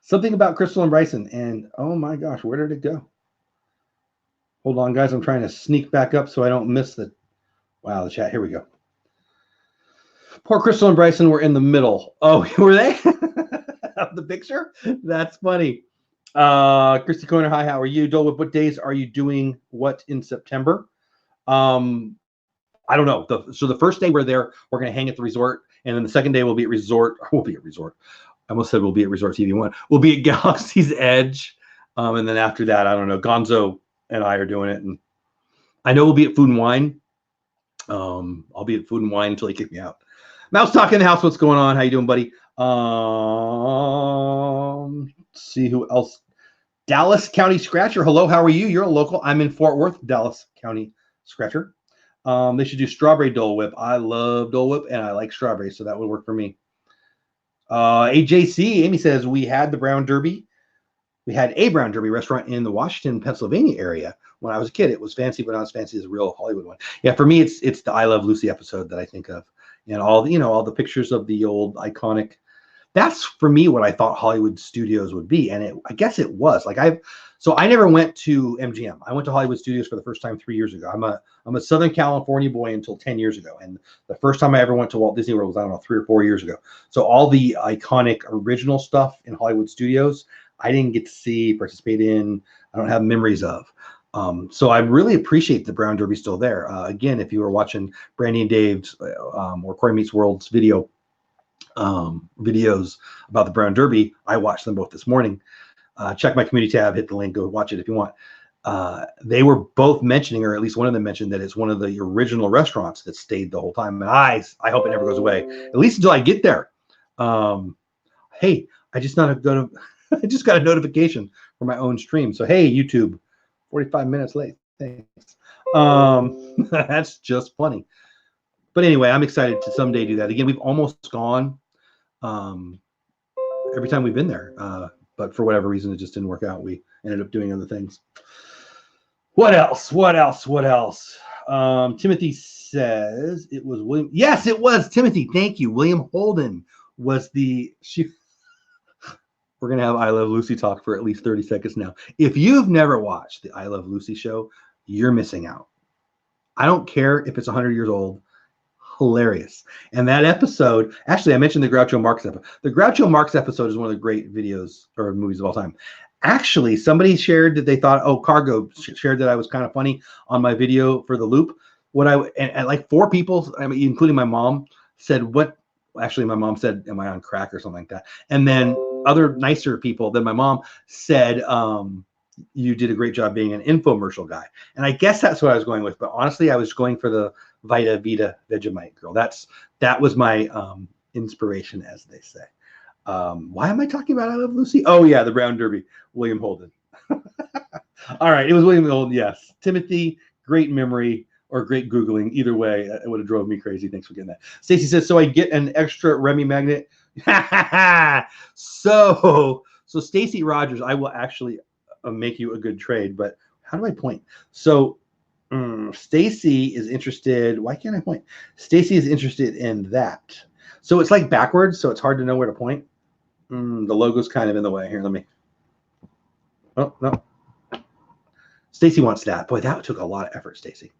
Something about Crystal and Bryson, and oh my gosh, where did it go? Hold on, guys. I'm trying to sneak back up so I don't miss the the chat. Here we go. Poor Crystal and Bryson were in the middle. Oh, were they? Of the picture? That's funny. Christy Corner, hi, how are you? Dole Whip, what days are you doing what in September? I don't know. So the first day we're there, we're going to hang at the resort. And then the second day we'll be at resort. I almost said we'll be at Resort TV 1. We'll be at Galaxy's Edge. And then after that, I don't know. Gonzo and I are doing it. And I know we'll be at Food and Wine. I'll be at Food and Wine until they kick me out. Mouse Talk in the house. What's going on? How you doing, buddy? Let's see who else. Dallas County Scratcher. Hello, how are you? You're a local. I'm in Fort Worth, Dallas County Scratcher. They should do strawberry Dole Whip. I love Dole Whip, and I like strawberry, so that would work for me. AJC, Amy says, we had the Brown Derby. We had a Brown Derby restaurant in the Washington, Pennsylvania area when I was a kid. It was fancy, but not as fancy as a real Hollywood one. Yeah, for me, it's the I Love Lucy episode that I think of. And all the pictures of the old iconic that's for me what I thought Hollywood Studios would be, and I guess it was. Like I never went to MGM. I went to Hollywood Studios for the first time 3 years ago. I'm a Southern California boy until 10 years ago, and the first time I ever went to Walt Disney World was, I don't know, 3 or 4 years ago. So all the iconic original stuff in Hollywood Studios, I didn't get to see, participate in. I don't have memories of. So I really appreciate the Brown Derby still there. Again, if you were watching Brandy and Dave's or Corey Meets World's videos about the Brown Derby, I watched them both this morning. Check my community tab, hit the link, go watch it if you want. They were both mentioning, or at least one of them mentioned, that it's one of the original restaurants that stayed the whole time. And I hope it never goes away, at least until I get there. Hey, I just got a notification for my own stream. So hey, YouTube, 45 minutes late. Thanks. That's just funny. But anyway, I'm excited to someday do that. Again, we've almost gone every time we've been there. But for whatever reason, it just didn't work out. We ended up doing other things. What else? Timothy says it was William. Yes, it was Timothy. Thank you. William Holden was we're going to have I Love Lucy talk for at least 30 seconds now. If you've never watched the I Love Lucy show, you're missing out. I don't care if it's 100 years old. Hilarious. And that episode, actually, I mentioned the Groucho Marx episode. The Groucho Marx episode is one of the great videos or movies of all time. Actually, somebody shared that they thought, Cargo shared that I was kind of funny on my video for the loop. And like 4 people, I mean, including my mom, said, actually, my mom said, am I on crack or something like that? And then other nicer people than my mom said, you did a great job being an infomercial guy. And I guess that's what I was going with. But honestly, I was going for the Vita Vita Vegemite girl. That was my inspiration, as they say. Why am I talking about I Love Lucy? Oh, yeah, the Brown Derby, William Holden. All right, it was William Holden, yes. Timothy, great memory or great Googling. Either way, it would have drove me crazy. Thanks for getting that. Stacy says, so I get an extra Remy magnet. So Stacy Rogers, I will actually make you a good trade, but how do I point? So Stacy is interested. Why can't I point? Stacy is interested in that. So it's like backwards, so it's hard to know where to point. The logo's kind of in the way. Here, let me. Oh, no. Stacy wants that. Boy, that took a lot of effort, Stacy.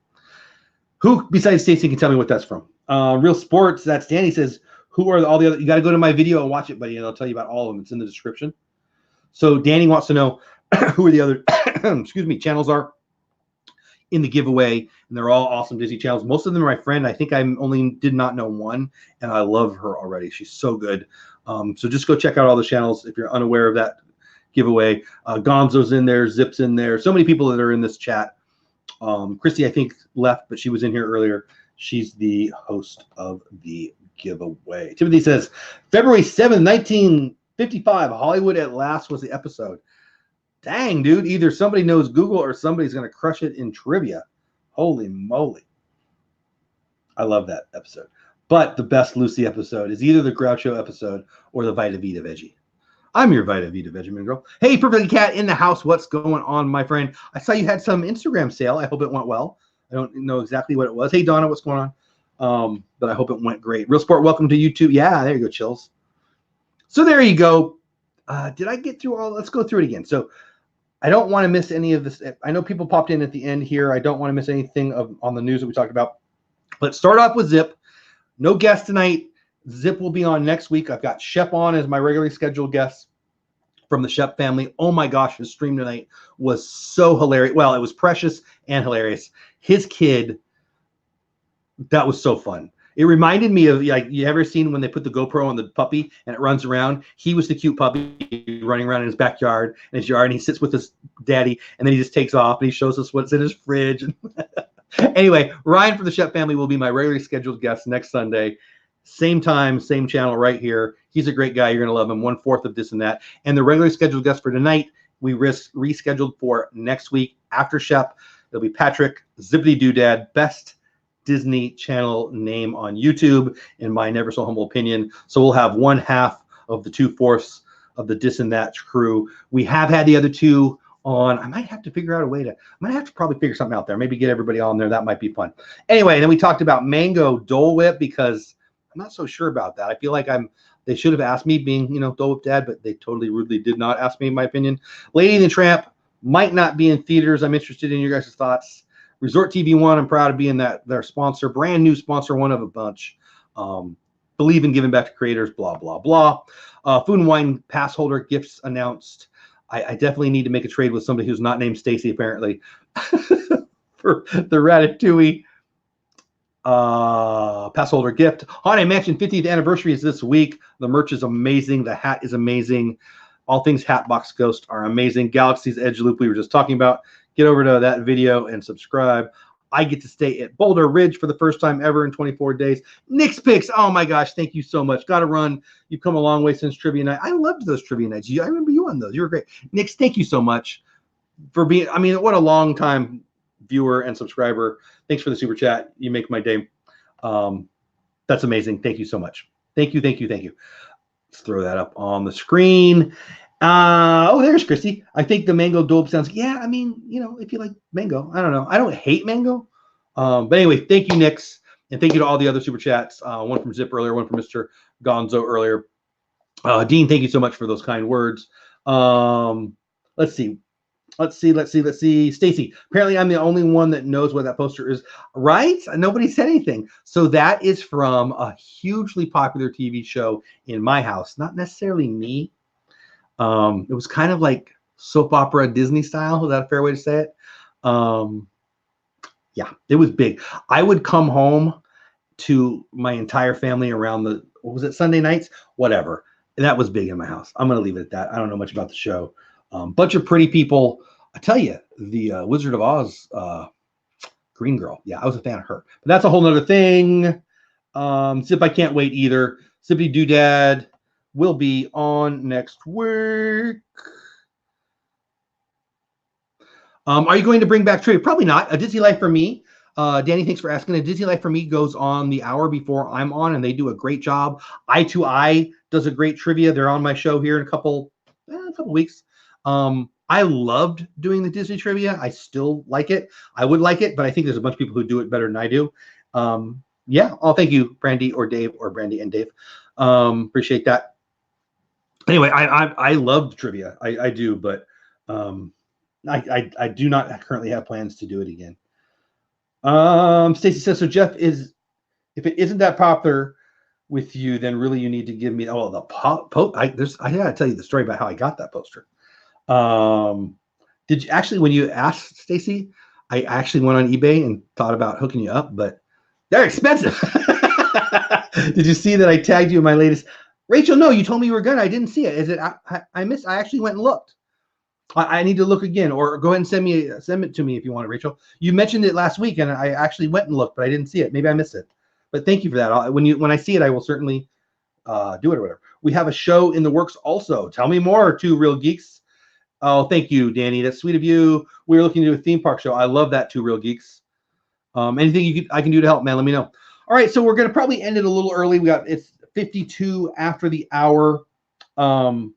Who besides Stacy can tell me what that's from? Real Sports, that's Danny says, who are all the other? You got to go to my video and watch it, buddy, and I'll tell you about all of them. It's in the description. So Danny wants to know who are the other channels are in the giveaway, and they're all awesome Disney channels. Most of them are my friend. I think I only did not know one, and I love her already. She's so good. So just go check out all the channels if you're unaware of that giveaway. Gonzo's in there, Zip's in there. So many people that are in this chat. Christy, I think, left, but she was in here earlier. She's the host of the giveaway. Timothy says, February 7th, 1955, Hollywood at Last was the episode. Dang, dude. Either somebody knows Google or somebody's going to crush it in trivia. Holy moly. I love that episode. But the best Lucy episode is either the Groucho episode or the Vita Vita Veggie. I'm your Vita Vita Vegemin girl. Hey, Perfectly Cat in the house. What's going on, my friend? I saw you had some Instagram sale. I hope it went well. I don't know exactly what it was. Hey, Donna, what's going on? But I hope it went great. Real Sport, welcome to YouTube. Yeah, there you go, Chills. So there you go. Did I get through all? Let's go through it again. So I don't want to miss any of this. I know people popped in at the end here. I don't want to miss anything on the news that we talked about. Let's start off with Zip. No guest tonight. Zip will be on next week. I've got Shep on as my regularly scheduled guest from the Shep family. Oh my gosh, his stream tonight was so hilarious. Well, it was precious and hilarious. His kid, that was so fun. It reminded me of, like, you ever seen when they put the GoPro on the puppy and it runs around? He was the cute puppy running around in his backyard, in his yard, and he sits with his daddy, and then he just takes off and he shows us what's in his fridge. Anyway, Ryan from the Shep family will be my regularly scheduled guest next Sunday. Same time, same channel right here. He's a great guy. You're going to love him. 1/4 of this and that. And the regularly scheduled guest for tonight, we rescheduled for next week after Shep. It'll be Patrick, Zippity Doo Dad, best Disney Channel name on YouTube, in my never so humble opinion. So we'll have 1/2 of the 2/4 of the Dis and That crew. We have had the other two on. I might have to figure out a way to, I might have to probably figure something out there. Maybe get everybody on there. That might be fun. Anyway, then we talked about Mango Dole Whip because I'm not so sure about that. I feel like they should have asked me, being, Dole Whip Dad, but they totally rudely did not ask me, in my opinion. Lady and the Tramp might not be in theaters. I'm interested in your guys' thoughts. Resort TV One, I'm proud of being their sponsor, brand new sponsor, one of a bunch. Believe in giving back to creators, blah, blah, blah. Food and Wine pass holder gifts announced. I definitely need to make a trade with somebody who's not named Stacy, apparently, for the Ratatouille pass holder gift. Haunted Mansion 50th anniversary is this week. The merch is amazing. The hat is amazing. All things Hatbox Ghost are amazing. Galaxy's Edge Loop we were just talking about. Get over to that video and subscribe. I get to stay at Boulder Ridge for the first time ever in 24 days. Nick's Picks. Oh my gosh, thank you so much. Got to run. You've come a long way since Trivia Night. I loved those Trivia Nights. I remember you on those. You were great. Nick's, thank you so much for being, what a long time viewer and subscriber. Thanks for the super chat. You make my day. That's amazing. Thank you so much. Thank you. Let's throw that up on the screen. There's Christy. I think the mango dope sounds, yeah, if you like mango, I don't know. I don't hate mango. But anyway, thank you, Nix. And thank you to all the other super chats. One from Zip earlier, one from Mr. Gonzo earlier. Dean, thank you so much for those kind words. Let's see. Stacy, apparently I'm the only one that knows what that poster is, right? Nobody said anything. So that is from a hugely popular TV show in my house, not necessarily me. It was kind of like soap opera Disney style. Is that a fair way to say it? Yeah, it was big. I would come home to my entire family around Sunday nights? Whatever. And that was big in my house. I'm going to leave it at that. I don't know much about the show. Bunch of pretty people. I tell you, the Wizard of Oz Green Girl. Yeah, I was a fan of her. But that's a whole nother thing. Zip, I can't wait either. Zippity Doo Dad will be on next week. Are you going to bring back trivia? Probably not. A Disney Life for Me. Danny, thanks for asking. A Disney Life for Me goes on the hour before I'm on, and they do a great job. Eye2Eye does a great trivia. They're on my show here in a couple weeks. I loved doing the Disney trivia. I still like it. I would like it, but I think there's a bunch of people who do it better than I do. Yeah. Oh, thank you, Brandy or Dave, or Brandy and Dave. Appreciate that. Anyway, I loved trivia. I do, but I do not currently have plans to do it again. Stacy says, so Jeff, if it isn't that popular with you, then really you need to give me the I gotta tell you the story about how I got that poster. Did you actually, when you asked Stacy, I actually went on eBay and thought about hooking you up, but they're expensive. Did you see that I tagged you in my latest? Rachel, no, you told me you were gonna. I didn't see it. Is it? I actually went and looked. I need to look again, or go ahead and send it to me if you want it, Rachel. You mentioned it last week, and I actually went and looked, but I didn't see it. Maybe I missed it. But thank you for that. When I see it, I will certainly do it or whatever. We have a show in the works also. Tell me more, Two Real Geeks. Oh, thank you, Danny. That's sweet of you. We're looking to do a theme park show. I love that, Two Real Geeks. Anything I can do to help, man, let me know. All right, so we're going to probably end it a little early. It's 52 after the hour. I'm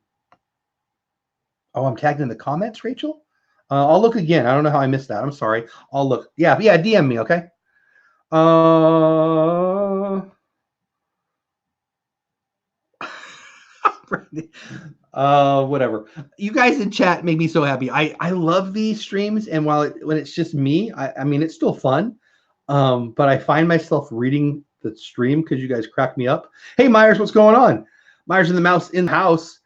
tagged in the comments, Rachel. I'll look again. I don't know how I missed that. I'm sorry. I'll look. Yeah, DM me, okay? Whatever. You guys in chat make me so happy. I love these streams, and when it's just me, I mean it's still fun. But I find myself reading the stream because you guys crack me up. Hey Myers, what's going on? Myers and the Mouse in the house.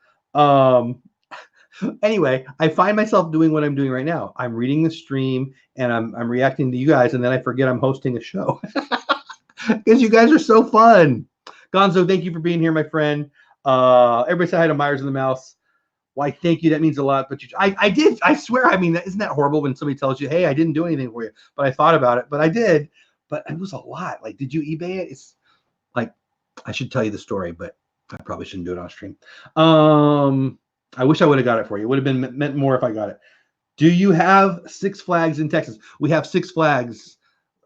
Anyway, I find myself doing what I'm doing right now. I'm reading the stream and I'm reacting to you guys, and then I forget I'm hosting a show because you guys are so fun. Gonzo, thank you for being here, my friend. Everybody say hi to Myers and the Mouse. Why, thank you. That means a lot. But I did. I swear. I mean, isn't that horrible when somebody tells you, hey, I didn't do anything for you, but I thought about it. But I did. But it was a lot. Like, did you eBay it? It's like, I should tell you the story, but I probably shouldn't do it on stream. I wish I would have got it for you. It would have been meant more if I got it. Do you have Six Flags in Texas? We have Six Flags.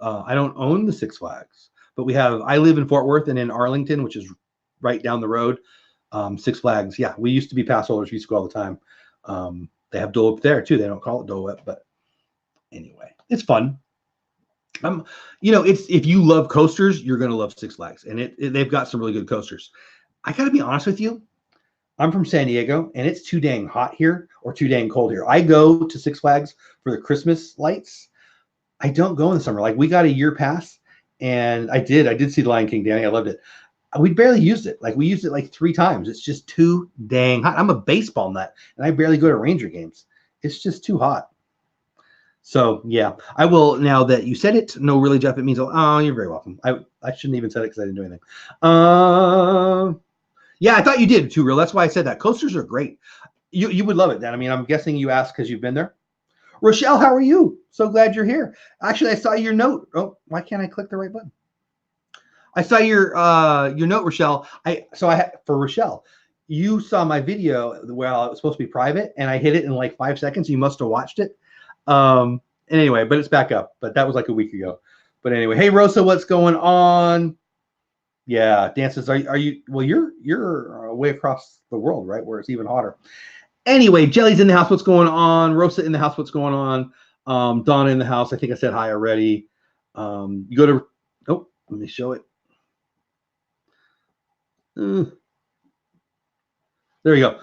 I don't own the Six Flags, but I live in Fort Worth and in Arlington, which is right down the road. Six Flags. Yeah, we used to be pass holders. We used to go all the time. They have Dole Whip there too. They don't call it Dole Whip, but anyway, it's fun. You know, it's if you love coasters, you're gonna love Six Flags, and they've got some really good coasters. I gotta be honest with you. I'm from San Diego, and it's too dang hot here or too dang cold here. I go to Six Flags for the Christmas lights. I don't go in the summer. Like we got a year pass, and I did see the Lion King, Danny. I loved it. We barely used it. Like we used it like 3 times. It's just too dang hot. I'm a baseball nut, and I barely go to Ranger games. It's just too hot. So yeah, I will now that you said it. No, really, Jeff. It means you're very welcome. I shouldn't even said it because I didn't do anything. Yeah, I thought you did too, real. That's why I said that. Coasters are great. You would love it, Dan. I mean, I'm guessing you asked because you've been there. Rochelle, how are you? So glad you're here. Actually, I saw your note. Oh, why can't I click the right button? I saw your note, Rochelle. For Rochelle, you saw my video where it was supposed to be private, and I hit it in like 5 seconds. You must have watched it. And anyway, but it's back up. But that was like a week ago. But anyway, hey Rosa, what's going on? Yeah, dances. Are you? Well, you're way across the world, right? Where it's even hotter. Anyway, Jelly's in the house. What's going on? Rosa in the house. What's going on? Donna in the house. I think I said hi already. You go to. Oh, let me show it. There you go.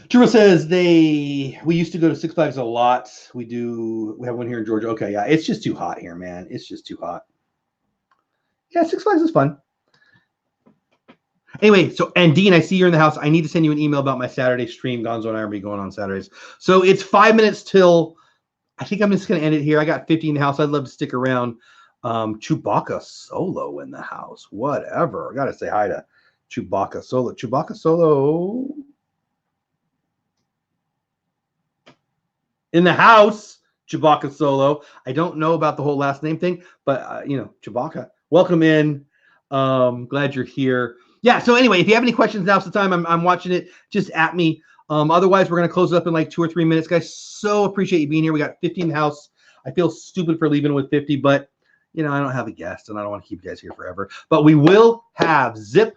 Trevor says we used to go to Six Flags a lot. We have one here in Georgia. Okay, yeah, it's just too hot here, man. It's just too hot. Yeah, Six Flags is fun. Anyway, and Dean, I see you're in the house. I need to send you an email about my Saturday stream. Gonzo and I are be going on Saturdays. So it's 5 minutes till. I think I'm just going to end it here. I got 50 in the house. I'd love to stick around. Chewbacca Solo in the house. Whatever. I got to say hi to Chewbacca Solo. Chewbacca Solo in the house. Chewbacca Solo. I don't know about the whole last name thing, but Chewbacca. Welcome in. Glad you're here. Yeah, so anyway, if you have any questions, now's the time. I'm watching it. Just at me. Otherwise, we're going to close it up in like 2 or 3 minutes. Guys, so appreciate you being here. We got 50 in the house. I feel stupid for leaving with 50, but, I don't have a guest, and I don't want to keep you guys here forever. But we will have Zip,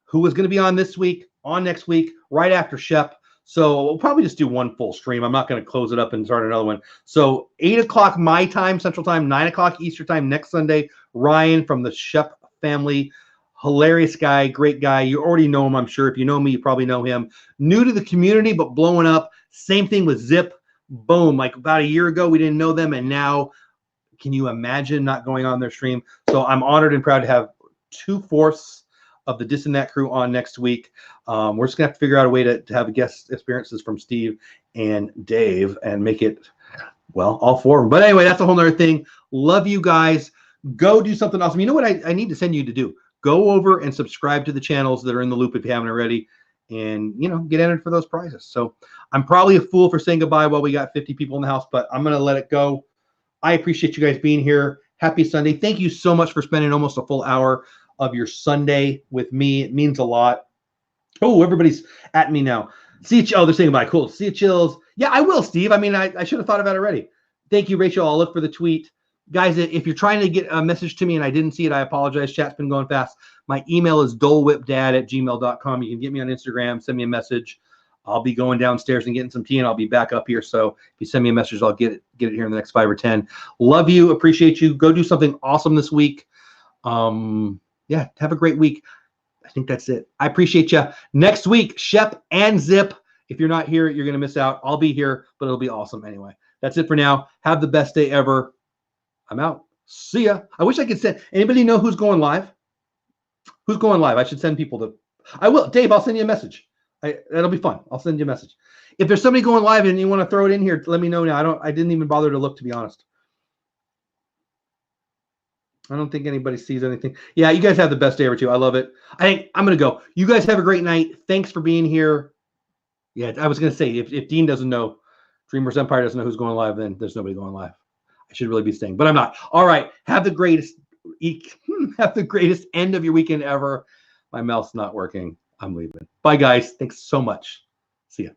who is going to be on this week, on next week, right after Shep. So we'll probably just do one full stream. I'm not going to close it up and start another one. So 8 o'clock my time, Central Time, 9 o'clock Eastern Time next Sunday. Ryan from the Shep family. Hilarious guy, great guy. You already know him, I'm sure. If you know me, you probably know him. New to the community, but blowing up. Same thing with Zip. Boom. Like about a year ago, we didn't know them. And now, can you imagine not going on their stream? So I'm honored and proud to have 2/4 of the Dis and That crew on next week. We're just going to have to figure out a way to have guest experiences from Steve and Dave and make it, well, all 4 of them. But anyway, that's a whole nother thing. Love you guys. Go do something awesome. You know what I need to send you to do? Go over and subscribe to the channels that are in the loop if you haven't already, and get entered for those prizes. So I'm probably a fool for saying goodbye while we got 50 people in the house, but I'm going to let it go. I appreciate you guys being here. Happy Sunday. Thank you so much for spending almost a full hour of your Sunday with me. It means a lot. Oh, everybody's at me now. See you. Oh, they're saying bye. Cool. See you, Chills. Yeah, I will, Steve. I mean, I should have thought of that already. Thank you, Rachel. I'll look for the tweet. Guys, if you're trying to get a message to me and I didn't see it, I apologize. Chat's been going fast. My email is dolewhipdad@gmail.com. You can get me on Instagram, send me a message. I'll be going downstairs and getting some tea, and I'll be back up here. So if you send me a message, I'll get it here in the next 5 or 10. Love you. Appreciate you. Go do something awesome this week. Yeah, have a great week. I think that's it. I appreciate you. Next week, Shep and Zip. If you're not here, you're going to miss out. I'll be here, but it'll be awesome anyway. That's it for now. Have the best day ever. I'm out. See ya. I wish I could send. Anybody know who's going live? Who's going live? I should send people to. I will. Dave, I'll send you a message. That'll be fun. I'll send you a message. If there's somebody going live and you want to throw it in here, let me know now. I didn't even bother to look, to be honest. I don't think anybody sees anything. Yeah, you guys have the best day ever too. I love it. I think I'm going to go. You guys have a great night. Thanks for being here. Yeah, I was going to say, if Dean doesn't know, Dreamers Empire doesn't know who's going live, then there's nobody going live. I should really be staying, but I'm not. All right. Have the greatest end of your weekend ever. My mouth's not working. I'm leaving. Bye, guys. Thanks so much. See ya.